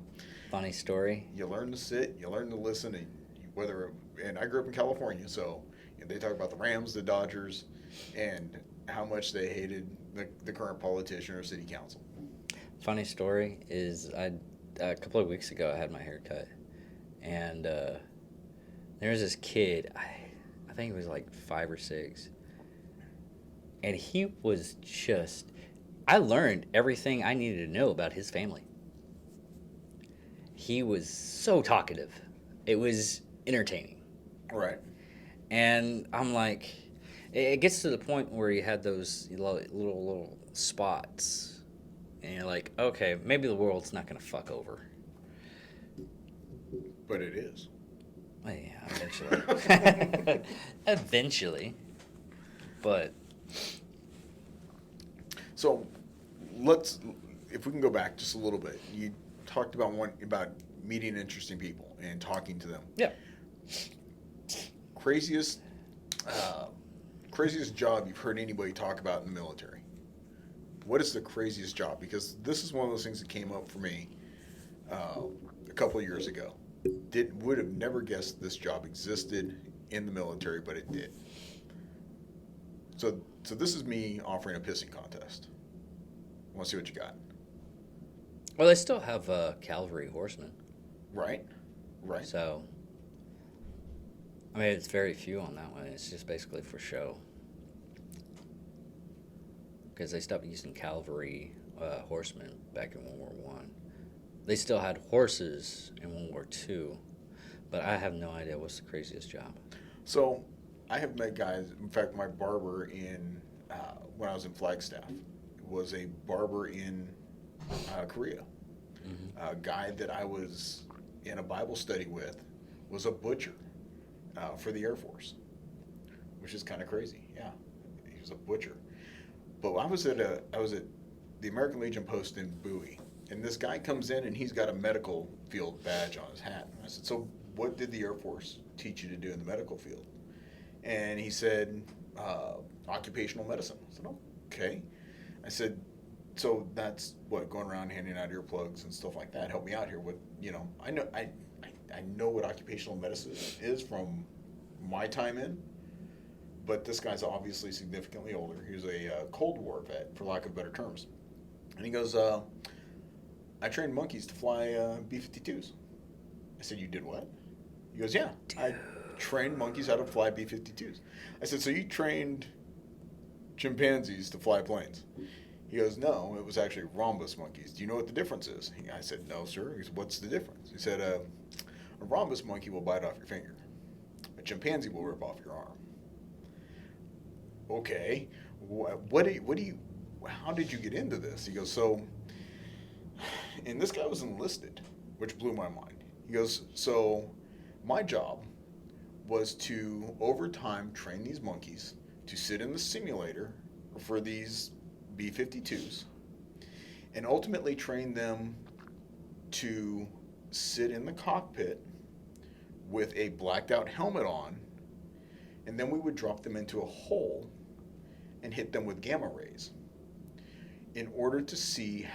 Funny story. You learn to sit, you learn to listen, and I grew up in California, so they talk about the Rams, the Dodgers, and how much they hated the current politician or city council. Funny story is a couple of weeks ago I had my hair cut, and there was this kid, I think he was like 5 or 6, and he was just, I learned everything I needed to know about his family. He was so talkative. It was entertaining. Right. And I'm like, it gets to the point where you had those little spots. And you're like, okay, maybe the world's not going to fuck over. But it is. Well, yeah, eventually. Eventually. But. So, if we can go back just a little bit, you talked about meeting interesting people and talking to them. Yeah. Craziest job you've heard anybody talk about in the military. What is the craziest job? Because this is one of those things that came up for me a couple of years ago. Would have never guessed this job existed in the military, but it did. So this is me offering a pissing contest. I want to see what you got. Well, they still have cavalry horsemen. Right. So, I mean, it's very few on that one. It's just basically for show. Because they stopped using cavalry horsemen back in World War One. They still had horses in World War Two, but I have no idea what's the craziest job. So, I have met guys. In fact, my barber when I was in Flagstaff was a barber in Korea. Mm-hmm. A guy that I was in a Bible study with was a butcher for the Air Force, which is kind of crazy. Yeah, he was a butcher. But I was at the American Legion post in Bowie, and this guy comes in and he's got a medical field badge on his hat. I said, "So what did the Air Force teach you to do in the medical field?" And he said, occupational medicine. I said, okay. I said, so that's what, going around handing out earplugs and stuff like that. Help me out here. I know what occupational medicine is from my time in, but this guy's obviously significantly older. He was a Cold War vet, for lack of better terms. And he goes, I trained monkeys to fly B-52s. I said, you did what? He goes, yeah, I trained monkeys how to fly B-52s. I said, so you trained chimpanzees to fly planes? He goes, no, it was actually rhombus monkeys. Do you know what the difference is? I said, no, sir. He said, what's the difference? He said, a rhombus monkey will bite off your finger. A chimpanzee will rip off your arm. Okay, how did you get into this? He goes, and this guy was enlisted, which blew my mind. He goes, so my job was to, over time, train these monkeys to sit in the simulator for these B-52s and ultimately train them to sit in the cockpit with a blacked out helmet on, and then we would drop them into a hole and hit them with gamma rays in order to see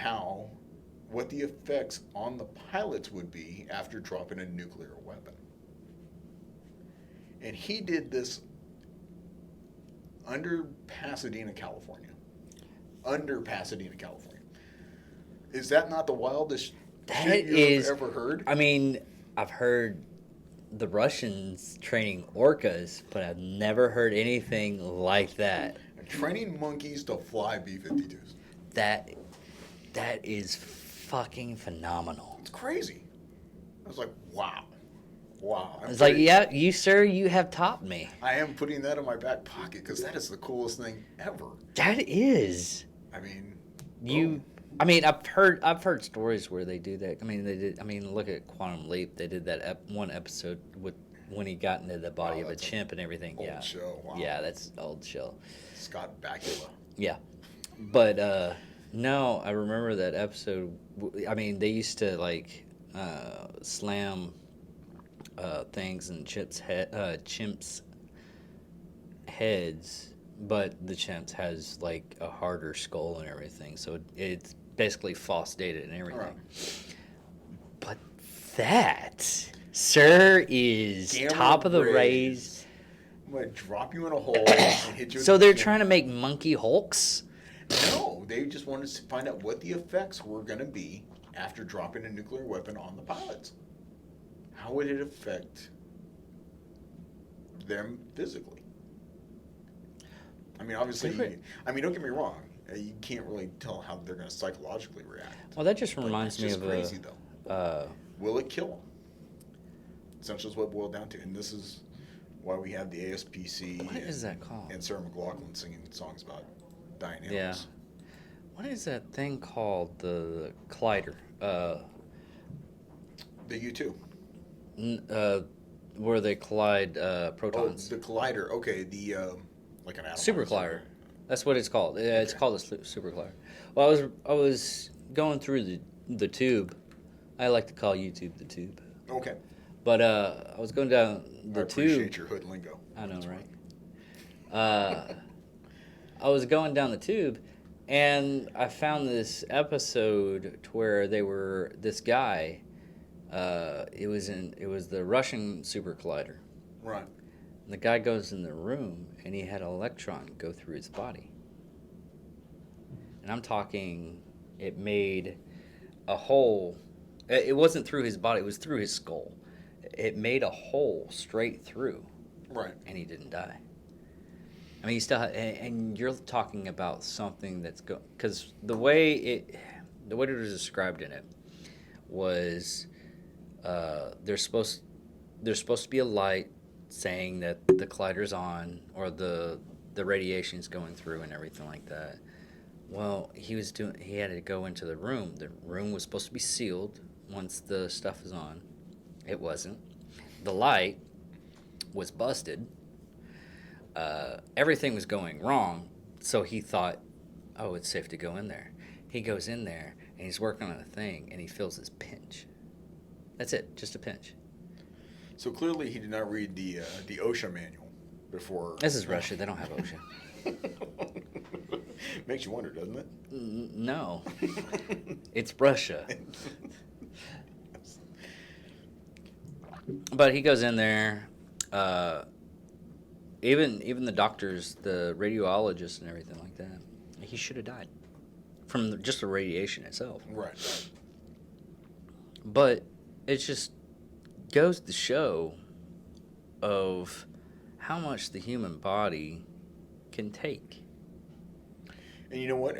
what the effects on the pilots would be after dropping a nuclear weapon. And he did this under Pasadena, California. Is that not the wildest shit you've ever heard? I mean, I've heard the Russians training orcas, but I've never heard anything like that. Training monkeys to fly B-52s. That is fucking phenomenal. It's crazy. I was like, wow. Wow. It's like, yeah, you, sir, you have topped me. I am putting that in my back pocket because that is the coolest thing ever. That is. I mean, I mean, I've heard stories where they do that. I mean, they did. I mean, look at Quantum Leap. They did that one episode with when he got into the body of a chimp and everything. Old show. Wow. Yeah, that's old show. Scott Bakula. Yeah, but no, I remember that episode. I mean, they used to like slam things in chimps' heads, but the chimps has like a harder skull and everything, so it's basically false dated and everything. Right. But that, sir, is Gamma top of the rays. I'm gonna drop you in a hole and hit you. So they're trying to make monkey Hulks? No, they just wanted to find out what the effects were going to be after dropping a nuclear weapon on the pilots. How would it affect them physically? I mean, obviously, don't get me wrong. You can't really tell how they're going to psychologically react. Well, that just reminds me of crazy, though. Will it kill them? Essentially, is what it boiled down to, and this is why we have the ASPC. What is that called? And Sarah McLachlan singing songs about dying animals. Yeah. What is that thing called? The collider. The U2. Where they collide protons. Oh, the collider. Okay, the like an atom. Super collider. That's what it's called. Yeah, it's called a super collider. Well, I was going through the tube. I like to call YouTube the tube. Okay. But I was going down the tube. I appreciate your hood lingo. I know, right? I was going down the tube, and I found this episode to where this guy. It was the Russian super collider. Right. And the guy goes in the room, and he had an electron go through his body. And I'm talking, it made a hole. It wasn't through his body; it was through his skull. It made a hole straight through. Right. And he didn't die. I mean, he still and you're talking about something that's because the way it was described in it was there's supposed to be a light saying that the collider's on or the radiation's going through and everything like that. Well, he had to go into the room. The room was supposed to be sealed once the stuff is on. It wasn't. The light was busted. Everything was going wrong, so he thought, oh, it's safe to go in there. He goes in there, and he's working on a thing, and he feels this pinch. That's it, just a pinch. So clearly he did not read the OSHA manual before. This is Russia. They don't have OSHA. Makes you wonder, doesn't it? No. It's Russia. But he goes in there. Even the doctors, the radiologists and everything like that, he should have died from just the radiation itself. Right. But it just goes to show of how much the human body can take. And you know what?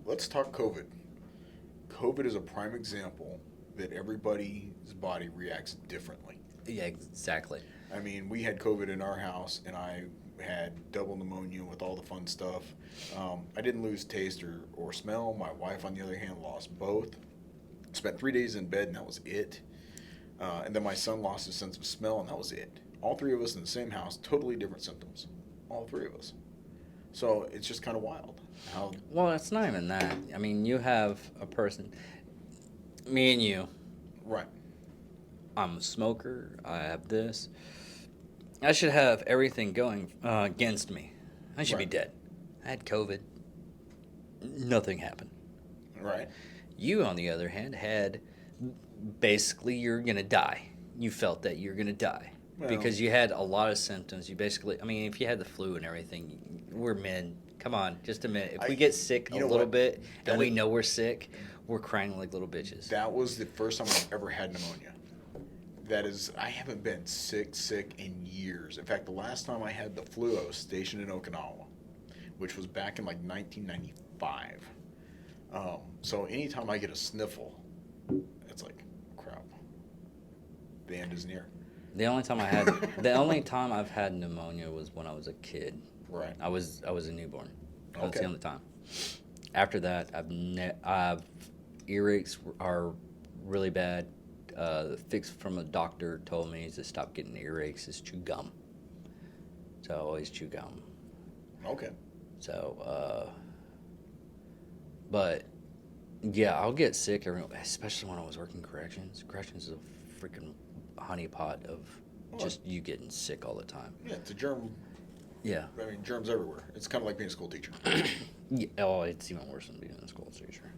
Let's talk COVID. COVID is a prime example that everybody's body reacts differently. Yeah, exactly. I mean, we had COVID in our house, and I had double pneumonia with all the fun stuff. I didn't lose taste or smell. My wife, on the other hand, lost both. Spent 3 days in bed, and that was it. And then my son lost his sense of smell, and that was it. All three of us in the same house, totally different symptoms. All three of us. So it's just kind of wild. Well, it's not even that. I mean, you have a person, me and you. Right. I'm a smoker. I have this. I should have everything going against me. I should be dead. I had COVID. Nothing happened. Right. You, on the other hand, had basically you're going to die. You felt that you're going to die. Well, because you had a lot of symptoms. You basically, I mean, if you had the flu and everything, we're men. Come on, just a minute. If we get sick a little bit and we know we're sick, we're crying like little bitches. That was the first time I've ever had pneumonia. That is, I haven't been sick in years. In fact, the last time I had the flu, I was stationed in Okinawa. which was back in like 1995. So anytime I get a sniffle, it's like, crap, the end is near. The only time I've had pneumonia was when I was a kid. Right. I was a newborn. That's Okay. the only time. After that, I've earaches are really bad. The fix from a doctor told me to stop getting earaches is chew gum. So I always chew gum. Okay. So, but yeah, I'll get sick especially when I was working corrections. Corrections is a freaking honeypot of just you getting sick all the time. Yeah, it's a germ. Yeah. I mean, germs everywhere. It's kind of like being a school teacher. Yeah, oh, it's even worse than being a school teacher.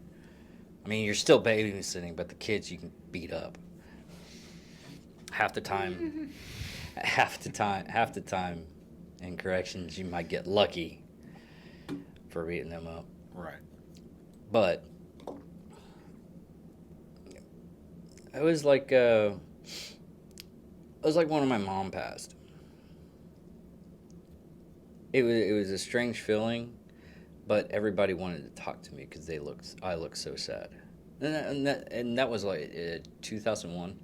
I mean, you're still babysitting, but the kids you can beat up. Half the time in corrections, you might get lucky for beating them up. Right. But it was like when my mom passed. It was a strange feeling, but everybody wanted to talk to me because I looked so sad, and that was like 2001.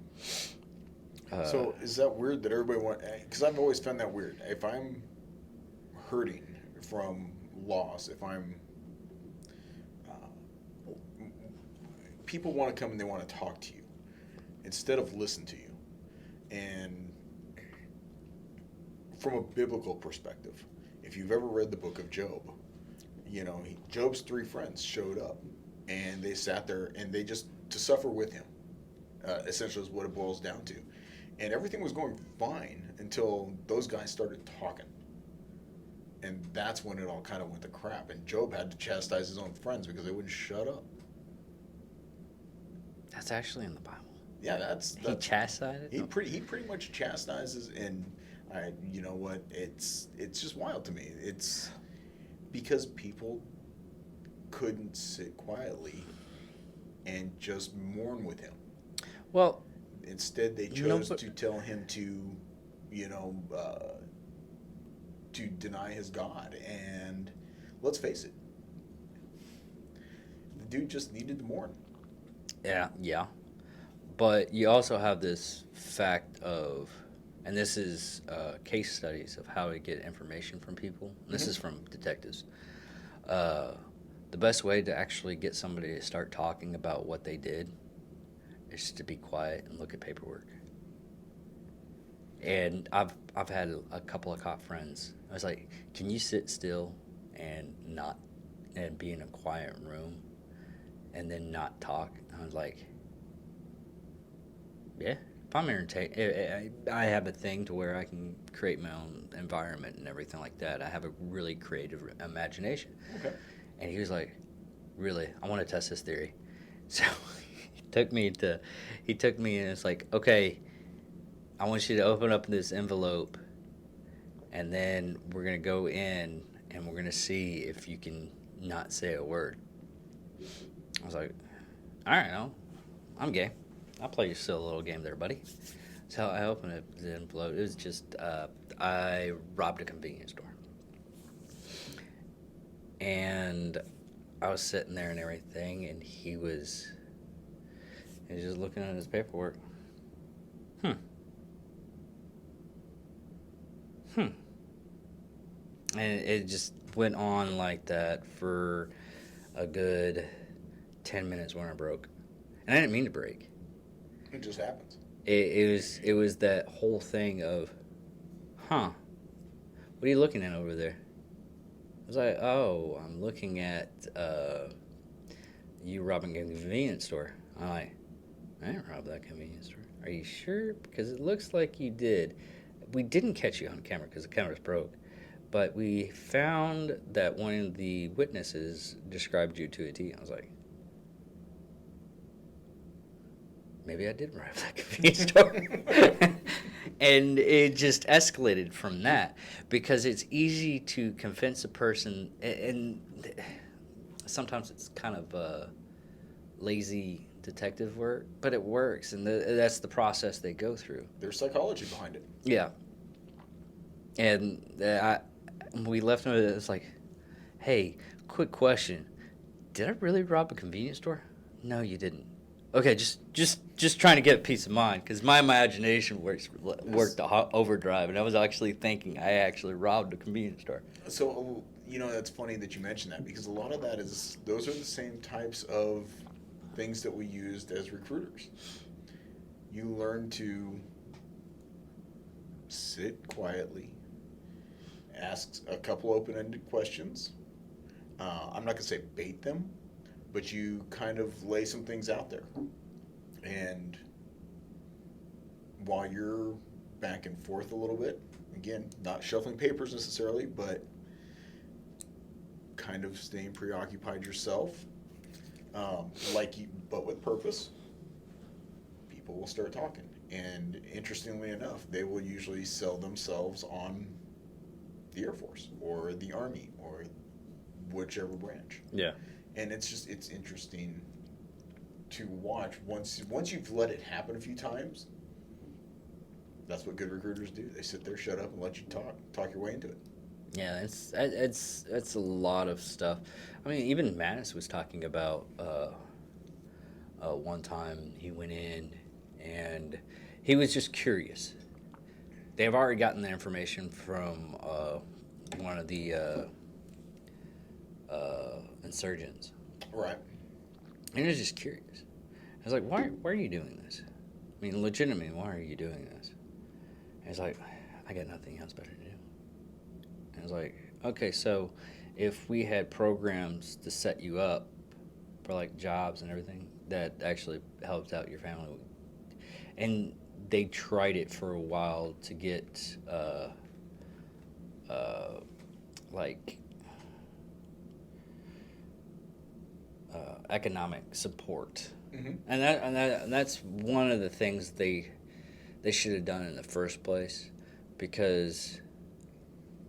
So is that weird that everybody because I've always found that weird. If I'm hurting from loss, if I'm people want to come and they want to talk to you instead of listen to you. And from a biblical perspective, if you've ever read the book of Job, Job's 3 friends showed up and they sat there and they just to suffer with him, essentially is what it boils down to. And everything was going fine until those guys started talking. And that's when it all kind of went to crap. And Job had to chastise his own friends because they wouldn't shut up. That's actually in the Bible. Yeah, that's he chastised. He pretty much chastises, and you know what? It's just wild to me. It's because people couldn't sit quietly and just mourn with him. Well, instead they chose to tell him to, to deny his God. And let's face it, the dude just needed to mourn. Yeah. But you also have this fact of, and this is case studies of how to get information from people. This is from detectives. The best way to actually get somebody to start talking about what they did is to be quiet and look at paperwork. And I've had a couple of cop friends. I was like, can you sit still and be in a quiet room and then not talk? I was like, yeah, if I'm entertained, I have a thing to where I can create my own environment and everything like that. I have a really creative imagination. Okay. And he was like, really, I want to test this theory. So he took me and it's like, okay, I want you to open up this envelope and then we're going to go in and we're going to see if you can not say a word. I was like, all right, I'm game. I'll play your silly little game there, buddy. So I opened up the envelope. It was just, I robbed a convenience store. And I was sitting there and everything, and he was just looking at his paperwork. And it just went on like that for a good 10 minutes when I broke. And I didn't mean to break. It just happens. It was that whole thing of, what are you looking at over there? I was like, oh, I'm looking at you robbing a convenience store. I'm like, I didn't rob that convenience store. Are you sure? Because it looks like you did. We didn't catch you on camera because the camera's broke. But we found that one of the witnesses described you to a T. I was like, maybe I did rob that convenience store. And it just escalated from that because it's easy to convince a person, and sometimes it's kind of lazy detective work, but it works, and that's the process they go through. There's psychology behind it. Yeah. And we left him, it's like, Hey, quick question. Did I really rob a convenience store? No, you didn't. Okay, just trying to get peace of mind because my imagination worked overdrive, and I was actually thinking I actually robbed a convenience store. So, that's funny that you mentioned that because a lot of that is, those are the same types of things that we used as recruiters. You learn to sit quietly, ask a couple open-ended questions. I'm not going to say bait them, but you kind of lay some things out there. And while you're back and forth a little bit, again, not shuffling papers necessarily, but kind of staying preoccupied yourself, but with purpose, people will start talking. And interestingly enough, they will usually sell themselves on the Air Force or the Army or whichever branch. Yeah. And it's interesting to watch once you've let it happen a few times. That's what good recruiters do. They sit there, shut up, and let you talk your way into it. Yeah, it's a lot of stuff. I mean, even Mattis was talking about one time he went in and he was just curious. They've already gotten the information from one of the insurgents. Right. And he was just curious. I was like, why are you doing this? I mean, legitimately, why are you doing this? And he's like, I got nothing else better to do. And I was like, okay, so if we had programs to set you up for like jobs and everything that actually helps out your family, and they tried it for a while to get like economic support, and that's one of the things they should have done in the first place, because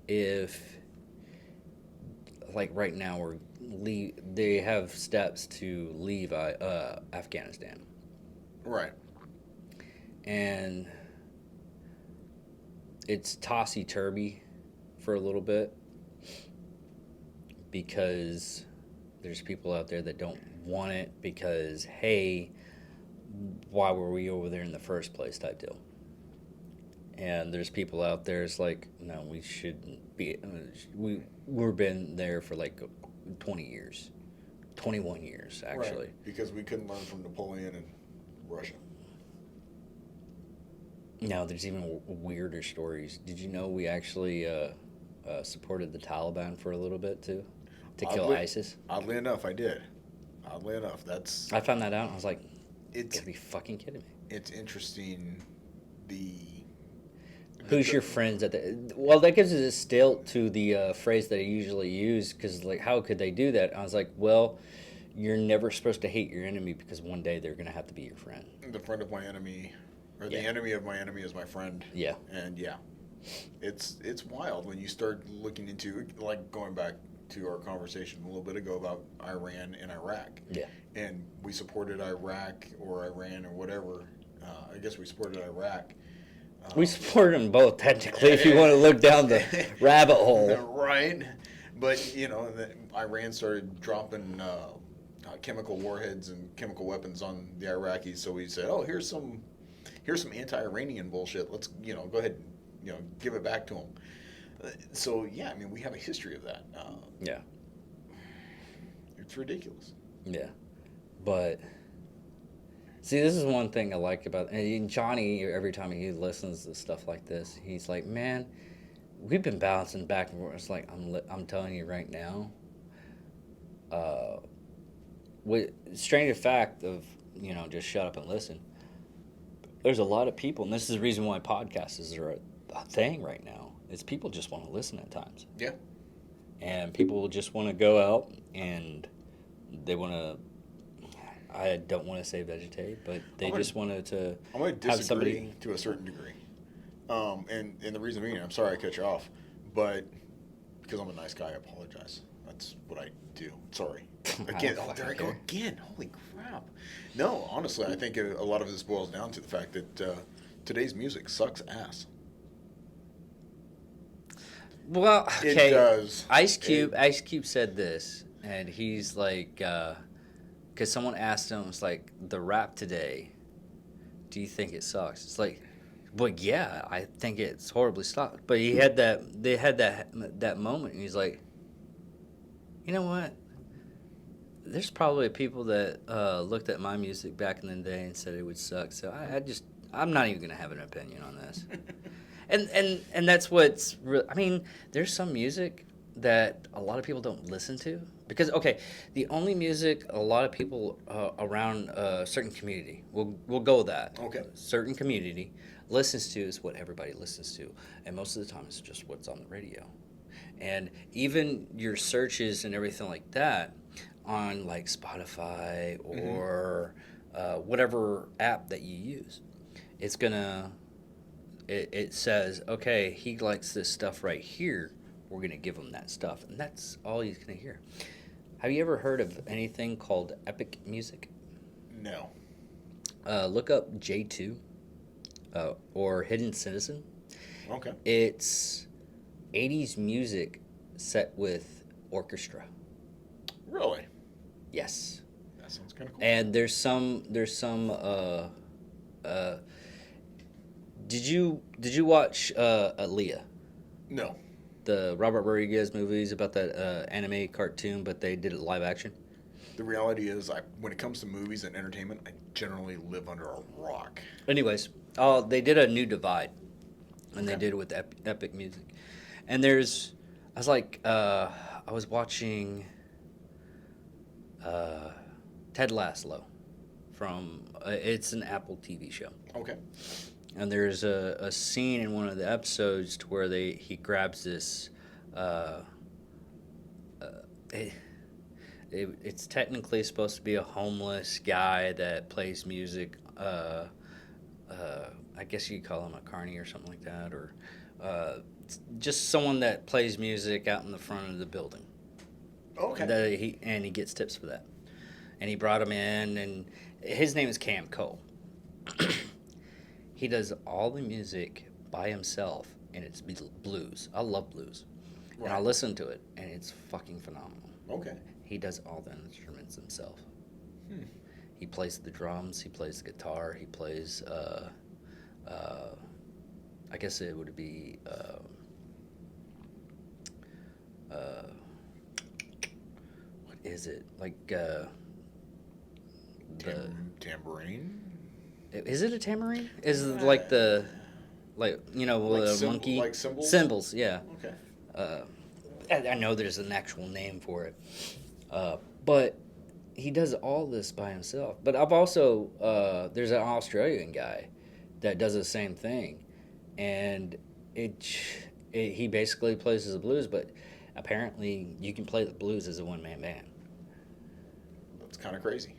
if like right now they have steps to leave Afghanistan, Right. and it's tossy-turvy for a little bit because there's people out there that don't want it because, hey, why were we over there in the first place type deal. And there's people out there, it's like, no, we shouldn't be. We've been there for like 20 years, 21 years, actually. Right. Because we couldn't learn from Napoleon and Russia. No, there's even weirder stories. Did you know we actually supported the Taliban for a little bit, too? To kill ISIS? Oddly enough, I did. Oddly enough, that's... I found that out, and I was like, you gotta be fucking kidding me. It's interesting, Who's your friends at the... Well, that gives us a stilt to the phrase that I usually use, because, like, how could they do that? I was like, well, you're never supposed to hate your enemy, because one day they're going to have to be your friend. The friend of my enemy, or the enemy of my enemy is my friend. Yeah. And, yeah, it's wild when you start looking into, like, going back to our conversation a little bit ago about Iran and Iraq. Yeah. And we supported Iraq or Iran or whatever. I guess we supported Iraq. We supported them both, technically, if you want to look down the rabbit hole. Right. But, Iran started dropping chemical warheads and chemical weapons on the Iraqis. So we said, oh, here's some anti-Iranian bullshit. Let's, go ahead and, give it back to them. So, yeah, I mean, we have a history of that. Yeah. It's ridiculous. Yeah. But, see, this is one thing I like about, and Johnny, every time he listens to stuff like this, he's like, man, we've been bouncing back and forth. It's like, I'm telling you right now, with strange fact of, just shut up and listen, there's a lot of people, and this is the reason why podcasts are a thing right now. Is people just want to listen at times. Yeah. And people just want to go out and they want to, I don't want to say vegetate, but they just wanted to I'm going to disagree to a certain degree. And the reason being, I'm sorry I cut you off, but because I'm a nice guy, I apologize. That's what I do. Sorry. Again, there I go again. Holy crap. No, honestly, I think a lot of this boils down to the fact that today's music sucks ass. Well, okay. It does. Ice Cube said this, and he's like, because someone asked him, it's like, the rap today, do you think it sucks? It's like, well, yeah, I think it's horribly sucked. But they had that moment, and he's like, you know what? There's probably people that looked at my music back in the day and said it would suck. So I'm not even gonna have an opinion on this. And that's what's real. I mean, there's some music that a lot of people don't listen to because okay, the only music a lot of people around a certain community, we'll go with that. Okay. Certain community listens to is what everybody listens to, and most of the time it's just what's on the radio. And even your searches and everything like that on like Spotify or whatever app that you use, it's gonna it says, okay, he likes this stuff right here. We're going to give him that stuff. And that's all he's going to hear. Have you ever heard of anything called epic music? No. Look up J2 or Hidden Citizen. Okay. It's 80s music set with orchestra. Really? Yes. That sounds kind of cool. And there's some did you watch Aaliyah? No. The Robert Rodriguez movies about that anime cartoon, but they did it live action? The reality is, when it comes to movies and entertainment, I generally live under a rock. Anyways, they did a new divide, and they did it with epic music. And I was like, I was watching Ted Lasso from, it's an Apple TV show. Okay. And there's a scene in one of the episodes to where he grabs this. It's technically supposed to be a homeless guy that plays music. I guess you could call him a carny or something like that, or just someone that plays music out in the front of the building. Okay. He gets tips for that. And he brought him in, and his name is Cam Cole. He does all the music by himself, and it's blues. I love blues. Right. And I listen to it, and it's fucking phenomenal. Okay. He does all the instruments himself. He plays the drums, he plays the guitar, he plays, I guess it would be, what is it? Like, tambourine? Is it a tambourine? Is it like monkey? Like cymbals? Cymbals, yeah. Okay. I know there's an actual name for it. But he does all this by himself. But I've also, there's an Australian guy that does the same thing. And he basically plays the blues, but apparently you can play the blues as a one-man band. That's kind of crazy.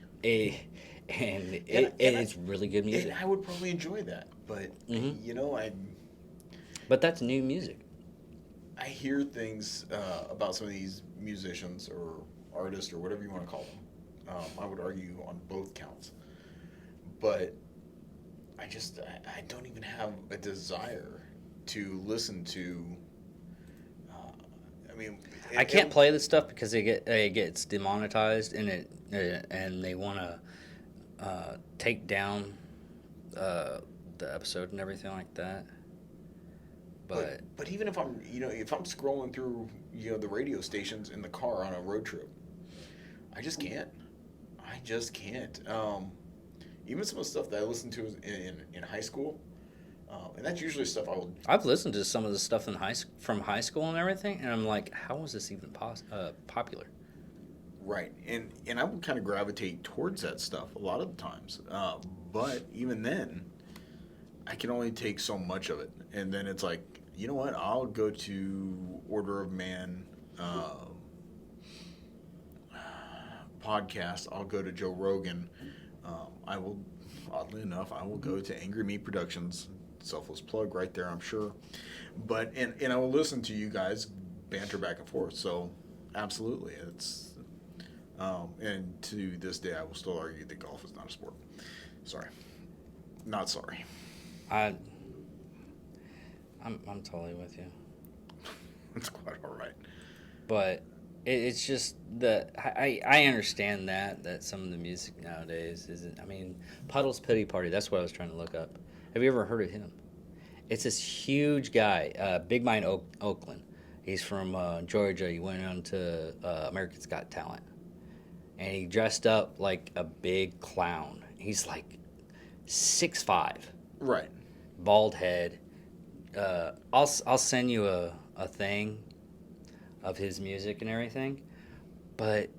It's really good music. And I would probably enjoy that, but But that's new music. I hear things about some of these musicians or artists or whatever you want to call them. I would argue on both counts, but I don't even have a desire to listen to. I can't play this stuff because it gets demonetized and they want to take down the episode and everything like that. But even if I'm scrolling through the radio stations in the car on a road trip, I just can't. Even some of the stuff that I listened to in high school, and that's usually stuff I've listened to some of the stuff from high school and everything, and I'm like, how was this even popular? Right, and I would kind of gravitate towards that stuff a lot of the times, but even then, I can only take so much of it, and then it's like, you know what? I'll go to Order of Man podcast. I'll go to Joe Rogan. I will, oddly enough, go to Angry Meat Productions. Selfless plug right there, I'm sure. But and I will listen to you guys banter back and forth. So absolutely, it's and to this day, I will still argue that golf is not a sport. Sorry, not sorry. I'm totally with you. It's quite all right. But it's just the I understand that some of the music nowadays isn't. I mean, Puddle's Pity Party. That's what I was trying to look up. Have you ever heard of him? It's this huge guy, Big Mine Oakland. He's from Georgia. He went on to America's Got Talent, and he dressed up like a big clown. He's like 6'5", Right. bald head. I'll send you a thing of his music and everything, but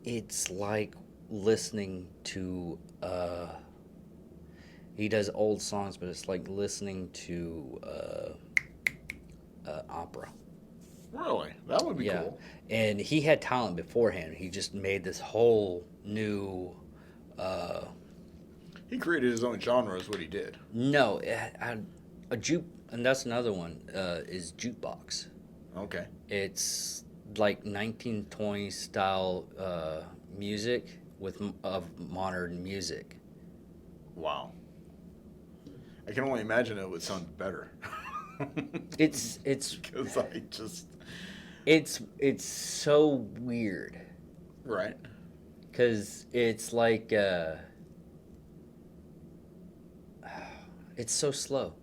it's like listening to he does old songs, but it's like listening to opera. Really? That would be cool. And he had talent beforehand. He just made this whole new He created his own genre is what he did. no, a juke, and that's another one is jukebox. Okay. It's like 1920s style music with of modern music. Wow. I can only imagine it would sound better. It's Because I just... it's so weird Right. because it's like it's so slow.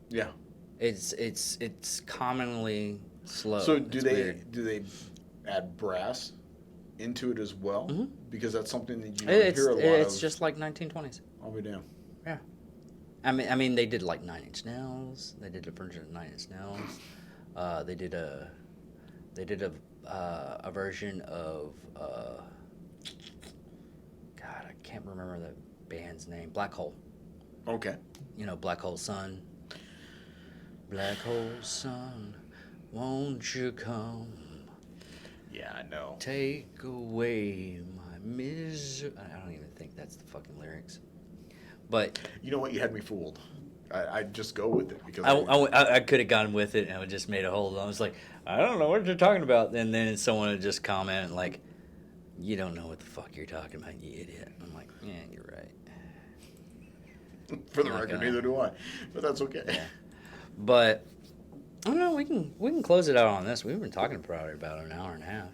Yeah. It's commonly slow. So It's weird. do they add brass into it as well? Mhm. Because that's something that you don't hear a lot of. It's just like 1920s. I'll be damned. Yeah. I mean, they did like Nine Inch Nails. They did a version of Nine Inch Nails. They did a version of God, I can't remember the band's name. Black Hole. Okay. You know, Black Hole Sun. Black Hole Sun, won't you come Yeah, I know. take away my misery? I don't even think that's the fucking lyrics. But You know what? You had me fooled. I'd just go with it because I could have gone with it and I would just made a whole. I was like, I don't know what you're talking about. And then someone would just comment like, you don't know what the fuck you're talking about, you idiot. I'm like, yeah, you're right. for the Not record, gonna- neither do I. But that's okay. Yeah. But I don't know. We can close it out on this. We've been talking probably about an hour and a half.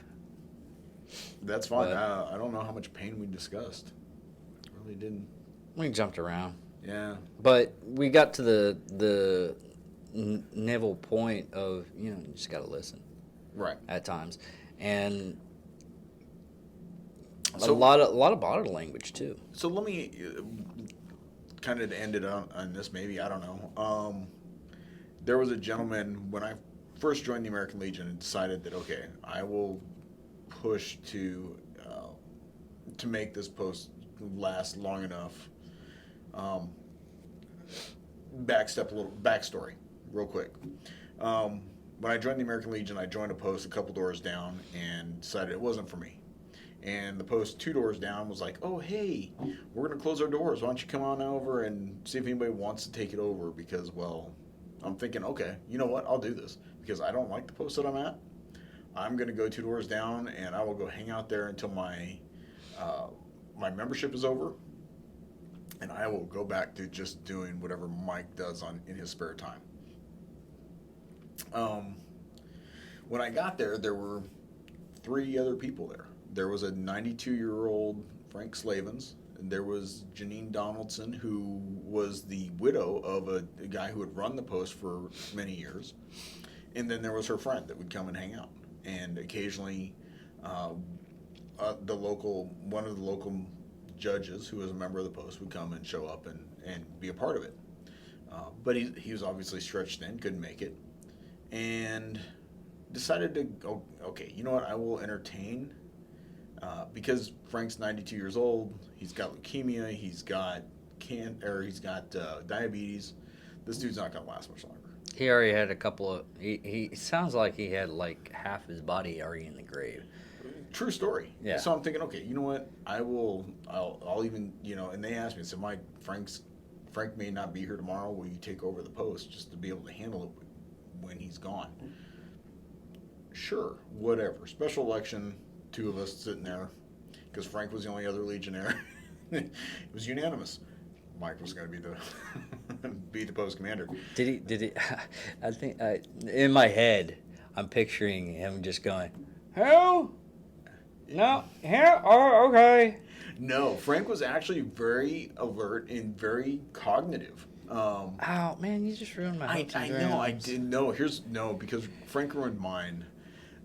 That's fine. But- I don't know how much pain we discussed. Really didn't. We jumped around, Yeah. but we got to the Neville point of you just got to listen Right. at times, and So- a lot of body language too. So let me kind of end it on this. Maybe I don't know. There was a gentleman when I first joined the American Legion and decided that okay, I will push to make this post last long enough. Backstory, real quick. When I joined the American Legion, I joined a post a couple doors down and decided it wasn't for me. And the post 2 doors down was like, oh, hey, we're going to close our doors. Why don't you come on over and see if anybody wants to take it over? Because, well, I'm thinking, okay, you know what? I'll do this because I don't like the post that I'm at. I'm going to go 2 doors down and I will go hang out there until my membership is over. And I will go back to just doing whatever Mike does in his spare time. When I got there, there were 3 other people there. There was a 92-year-old Frank Slavens, and there was Janine Donaldson, who was the widow of a guy who had run the post for many years. And then there was her friend that would come and hang out. And occasionally, one of the local judges, who was a member of the post, would come and show up and be a part of it. But he was obviously stretched thin, couldn't make it. And decided to go, okay, you know what, I will entertain, because Frank's 92 years old, he's got leukemia, he's got diabetes. This dude's not gonna last much longer. He already had a couple of. He sounds like he had like half his body already in the grave. True story. Yeah. So I'm thinking, okay, you know what, I'll even, and they asked me, so Frank may not be here tomorrow, will you take over the post just to be able to handle it when he's gone? Sure, whatever. Special election, 2 of us sitting there, because Frank was the only other Legionnaire. It was unanimous. Mike was going to be be the post commander. Did he? I think in my head, I'm picturing him just going, "Who? No, here. Oh, okay." No, Frank was actually very alert and very cognitive. Oh man, you just ruined my hopes and I dreams. know, I didn't know. Because Frank ruined mine.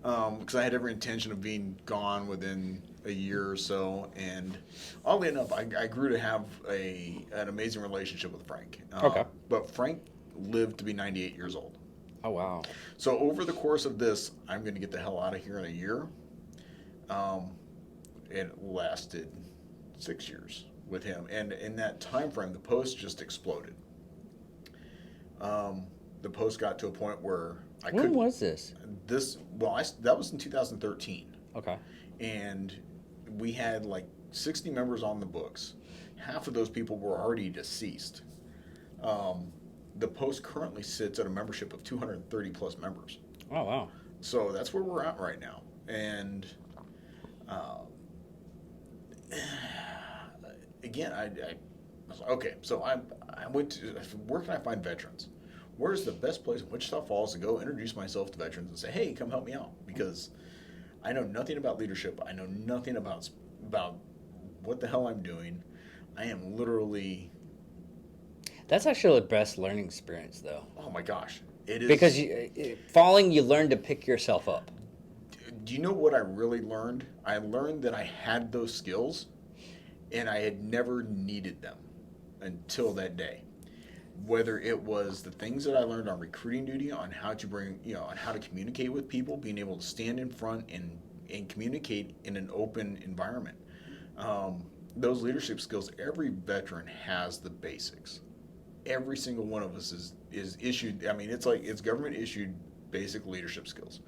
Because I had every intention of being gone within a year or so, and oddly enough, I grew to have an amazing relationship with Frank. Okay. But Frank lived to be 98 years old. Oh wow. So over the course of this, I'm going to get the hell out of here in a year. It lasted 6 years with him, and in that time frame, the post just exploded. The post got to a point where When was this? That was in 2013, Okay. and we had like 60 members on the books. Half of those people were already deceased. The post currently sits at a membership of 230 plus members. Oh wow. So that's where we're at right now. And again, I was like, okay, so I went to, where can I find veterans? Where's the best place in Wichita Falls to go introduce myself to veterans and say, hey, come help me out? Because I know nothing about leadership. I know nothing about what the hell I'm doing. I am literally... That's actually the best learning experience, though. Oh my gosh. It is. Because falling, you learn to pick yourself up. Do you know what I really learned? I learned that I had those skills and I had never needed them until that day. Whether it was the things that I learned on recruiting duty, on how to on how to communicate with people, being able to stand in front and communicate in an open environment. Those leadership skills, every veteran has the basics. Every single one of us is issued, I mean, it's government issued basic leadership skills.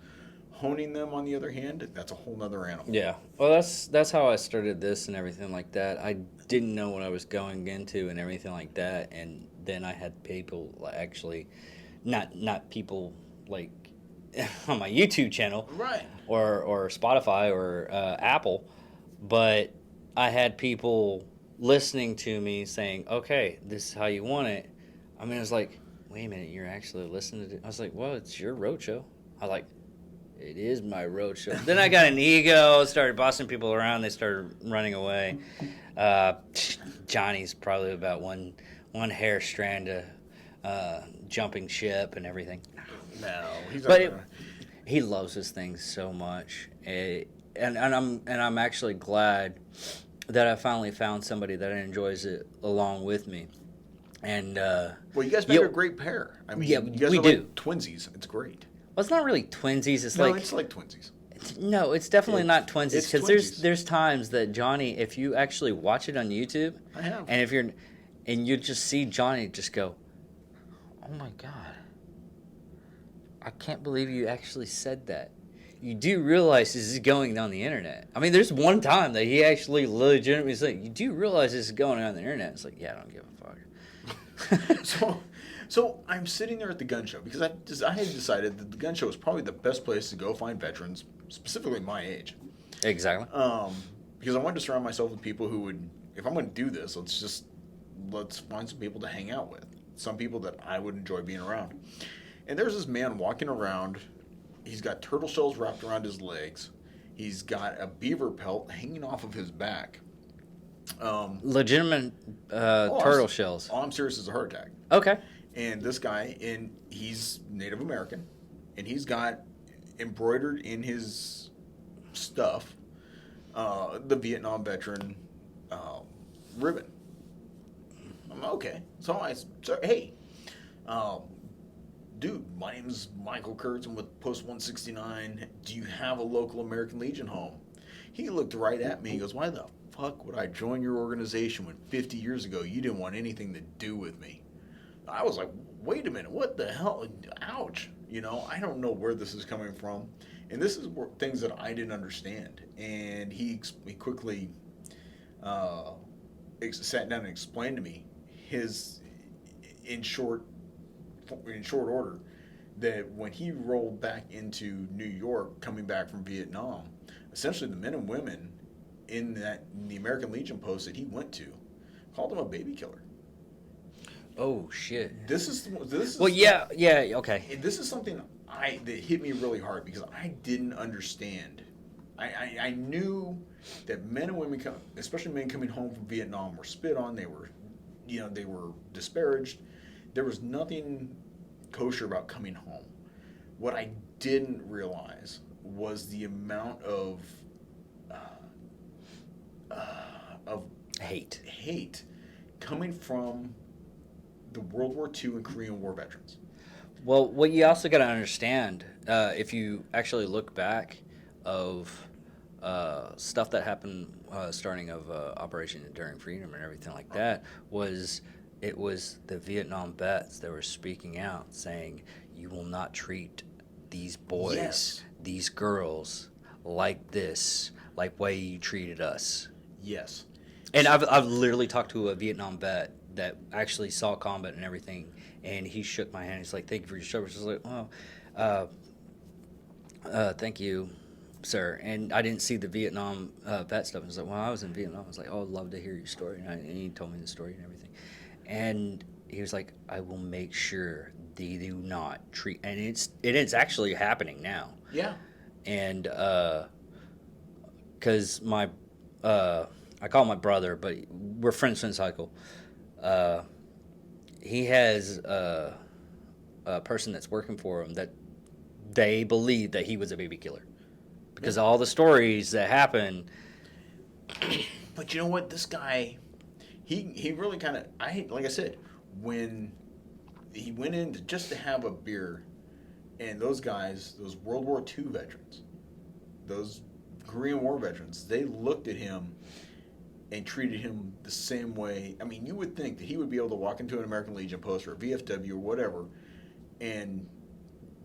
Honing them, on the other hand, that's a whole nother animal. Yeah. Well, that's how I started this and everything like that. I didn't know what I was going into and everything like that. And then I had people actually, not people like on my YouTube channel. Right. Or Spotify or Apple, but I had people listening to me saying, okay, this is how you want it. I mean, it was like, wait a minute, you're actually listening to it? I was like, well, it's your roadshow. I was like, it is my roadshow. Then I got an ego, started bossing people around. They started running away. Johnny's probably about one hair strand of jumping ship and everything. No, he's not. But he loves his things so much, and I'm actually glad that I finally found somebody that enjoys it along with me. And well, you guys make a great pair. I mean, yeah, you guys we are do. like twinsies. It's great. Well, it's not really twinsies. It's It's like twinsies. No, it's definitely not twinsies. It's Because twinsies. there's times that Johnny, if you actually watch it on YouTube, I have. and you just see Johnny just go, oh my God, I can't believe you actually said that. You do realize this is going on the internet. I mean, there's one time that he actually legitimately said, you do realize this is going on the internet. It's like, yeah, I don't give a fuck. So I'm sitting there at the gun show because I had decided that the gun show was probably the best place to go find veterans, specifically my age. Exactly. Because I wanted to surround myself with people who would, if I'm going to do this, let's find some people to hang out with. Some people that I would enjoy being around. And there's this man walking around. He's got turtle shells wrapped around his legs. He's got a beaver pelt hanging off of his back. Legitimate turtle shells. All I'm serious is a heart attack. Okay. And this guy, he's Native American, and he's got embroidered in his stuff the Vietnam veteran ribbon. I'm okay. So I said, hey, dude, my name's Michael Kurtz. I'm with Post 169. Do you have a local American Legion home? He looked right at me. He goes, why the fuck would I join your organization when 50 years ago you didn't want anything to do with me? I was like, wait a minute, what the hell? Ouch. I don't know where this is coming from. And this is things that I didn't understand. And he quickly sat down and explained to me in short order, that when he rolled back into New York, coming back from Vietnam, essentially the men and women in the American Legion post that he went to called him a baby killer. Oh shit. This is Well, yeah, yeah, okay. and this is something that hit me really hard because I didn't understand. I knew that men and women come, especially men coming home from Vietnam, were spit on. They were, they were disparaged. There was nothing kosher about coming home. What I didn't realize was the amount uh, of Hate. hate coming from the World War II and Korean War veterans. Well, what you also got to understand, if you actually look back of stuff that happened starting of Operation Enduring Freedom and everything like that, it was the Vietnam vets that were speaking out saying, you will not treat these boys, Yes. these girls like this, like way you treated us. Yes. And I've literally talked to a Vietnam vet that actually saw combat and everything, and he shook my hand. He's like, "Thank you for your service." I was like, thank you, sir." And I didn't see the Vietnam vet stuff. I was like, "Well, I was in Vietnam." I was like, "Oh, I'd love to hear your story," and he told me the story and everything. And he was like, "I will make sure they do not treat," and it's actually happening now. Yeah. And because I call him my brother, but we're friends since high school. He has a person that's working for him that they believe that he was a baby killer because all the stories that happen. But you know what? This guy, he really kind of, like I said, when he went in just to have a beer, and those guys, those World War II veterans, those Korean War veterans, they looked at him and treated him the same way. I mean, you would think that he would be able to walk into an American Legion post or a VFW or whatever, and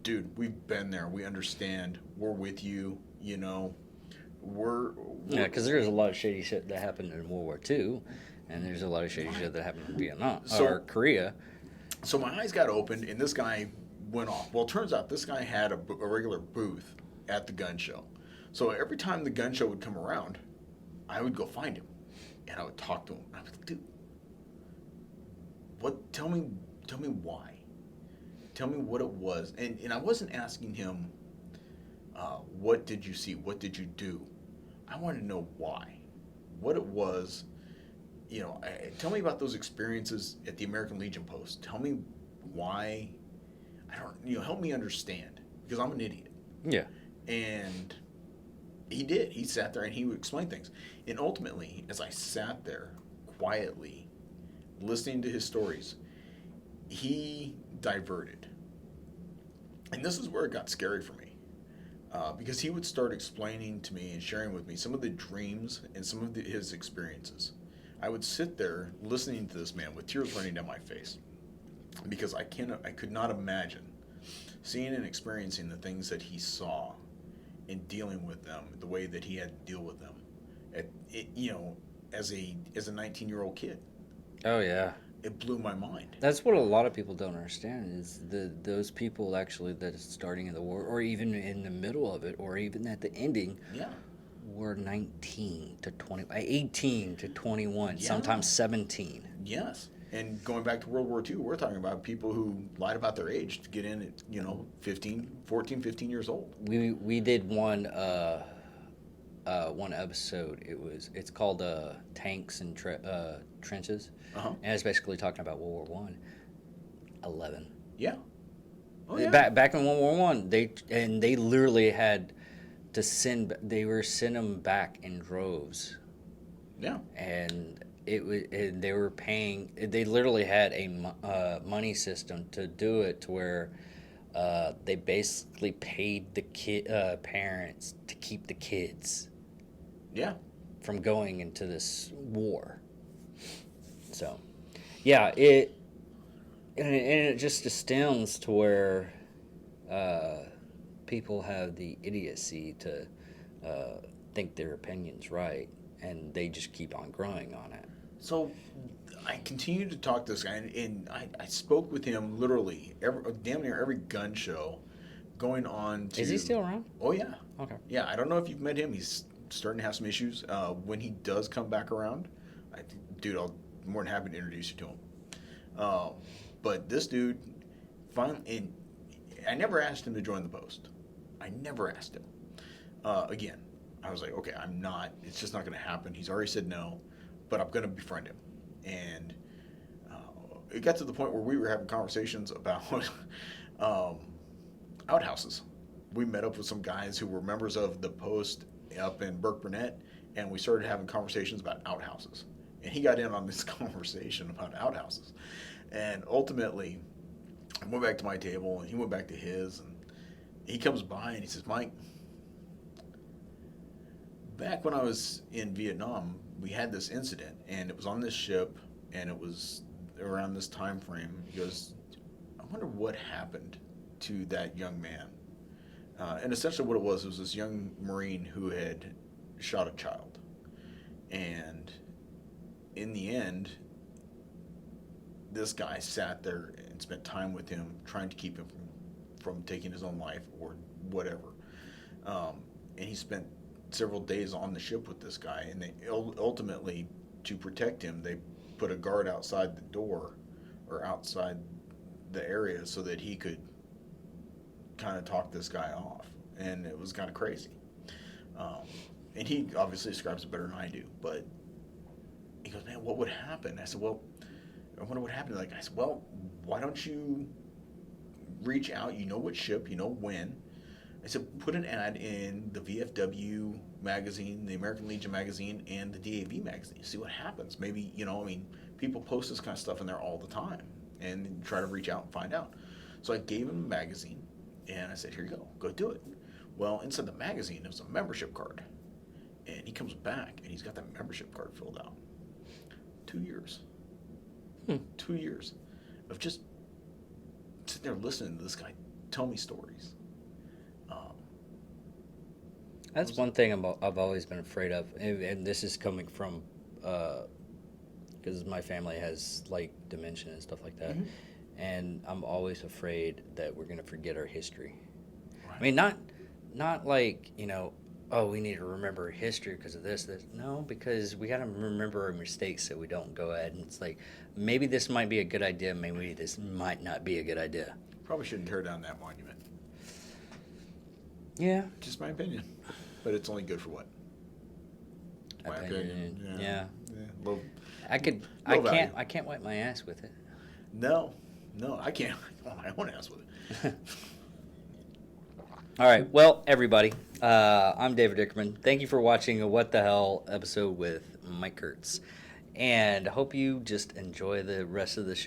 dude, we've been there. We understand. We're with you. We're Yeah, because there's a lot of shady shit that happened in World War II, and there's a lot of shady shit that happened in Vietnam or Korea. So my eyes got opened, and this guy went off. Well, it turns out this guy had a regular booth at the gun show. So every time the gun show would come around, I would go find him, and I would talk to him. I was like, dude, what? Tell me why. Tell me what it was. And I wasn't asking him, what did you see? What did you do? I wanted to know why, what it was. Tell me about those experiences at the American Legion post. Tell me why. Help me understand, because I'm an idiot. Yeah. And he did. He sat there and he would explain things. And ultimately, as I sat there quietly, listening to his stories, he diverted. And this is where it got scary for me. Because he would start explaining to me and sharing with me some of the dreams and some of his experiences. I would sit there listening to this man with tears running down my face, because I could not imagine seeing and experiencing the things that he saw and dealing with them the way that he had to deal with them as a 19-year-old kid. Oh yeah. It blew my mind. That's what a lot of people don't understand is those people actually that is starting in the war, or even in the middle of it, or even at the ending, Yeah. were 19 to 20, 18 to 21, Yeah. sometimes 17. Yes. And going back to World War II, we're talking about people who lied about their age to get in at 15 years old. We did one episode. It's called Tanks and Trenches, and it's basically talking about World War One. 11. Yeah. Oh, yeah. Back in World War One, they literally had to send them back in droves. Yeah. And they were paying. They literally had a money system to do it, to where they basically paid the parents to keep the kids. Yeah. From going into this war. So, yeah, it just astounds to where people have the idiocy to think their opinion's right, and they just keep on growing on it. So I continued to talk to this guy, and I spoke with him literally damn near every gun show going on to... Is he still around? Oh, yeah. Okay. Yeah, I don't know if you've met him. He's starting to have some issues. When he does come back around, dude, I'll be more than happy to introduce you to him. Um, but this dude, finally, and I never asked him to join the post. I never asked him. Again, I was like, okay, I'm not. It's just not going to happen. He's already said no, but I'm going to befriend him. And it got to the point where we were having conversations about outhouses. We met up with some guys who were members of the post up in Burke Burnett, and we started having conversations about outhouses. And he got in on this conversation about outhouses. And ultimately, I went back to my table, and he went back to his, and he comes by and he says, Mike, back when I was in Vietnam, we had this incident, and it was on this ship, and it was around this time frame. He goes, I wonder what happened to that young man. And essentially what it was this young Marine who had shot a child. And in the end, this guy sat there and spent time with him, trying to keep him from taking his own life or whatever. And he spent several days on the ship with this guy, and they ultimately, to protect him, they put a guard outside the door or outside the area so that he could kind of talk this guy off. And it was kind of crazy. And he obviously describes it better than I do, but he goes, man, what would happen? I said, well, I wonder what happened. I said, well, why don't you reach out? You know what ship, you know when. I said, put an ad in the VFW magazine, the American Legion magazine, and the DAV magazine. See what happens. Maybe, people post this kind of stuff in there all the time and try to reach out and find out. So I gave him a magazine, and I said, here you go do it. Well, inside the magazine, there was a membership card. And he comes back, and he's got that membership card filled out. 2 years. 2 years of just sitting there listening to this guy tell me stories. That's one thing I've always been afraid of, and this is coming from because my family has like dementia and stuff like that, and I'm always afraid that we're gonna forget our history. Right. I mean, not like oh, we need to remember history because of this. No, because we got to remember our mistakes so we don't go ahead. And it's like, maybe this might be a good idea. Maybe this might not be a good idea. Probably shouldn't tear down that monument. Yeah. Just my opinion. But it's only good for what? My opinion. Yeah. Low, I can't wipe my ass with it. No, I can't wipe my own ass with it. All right, well, everybody, I'm David Dickerman. Thank you for watching a What the Hell episode with Mike Kurtz. And I hope you just enjoy the rest of the show.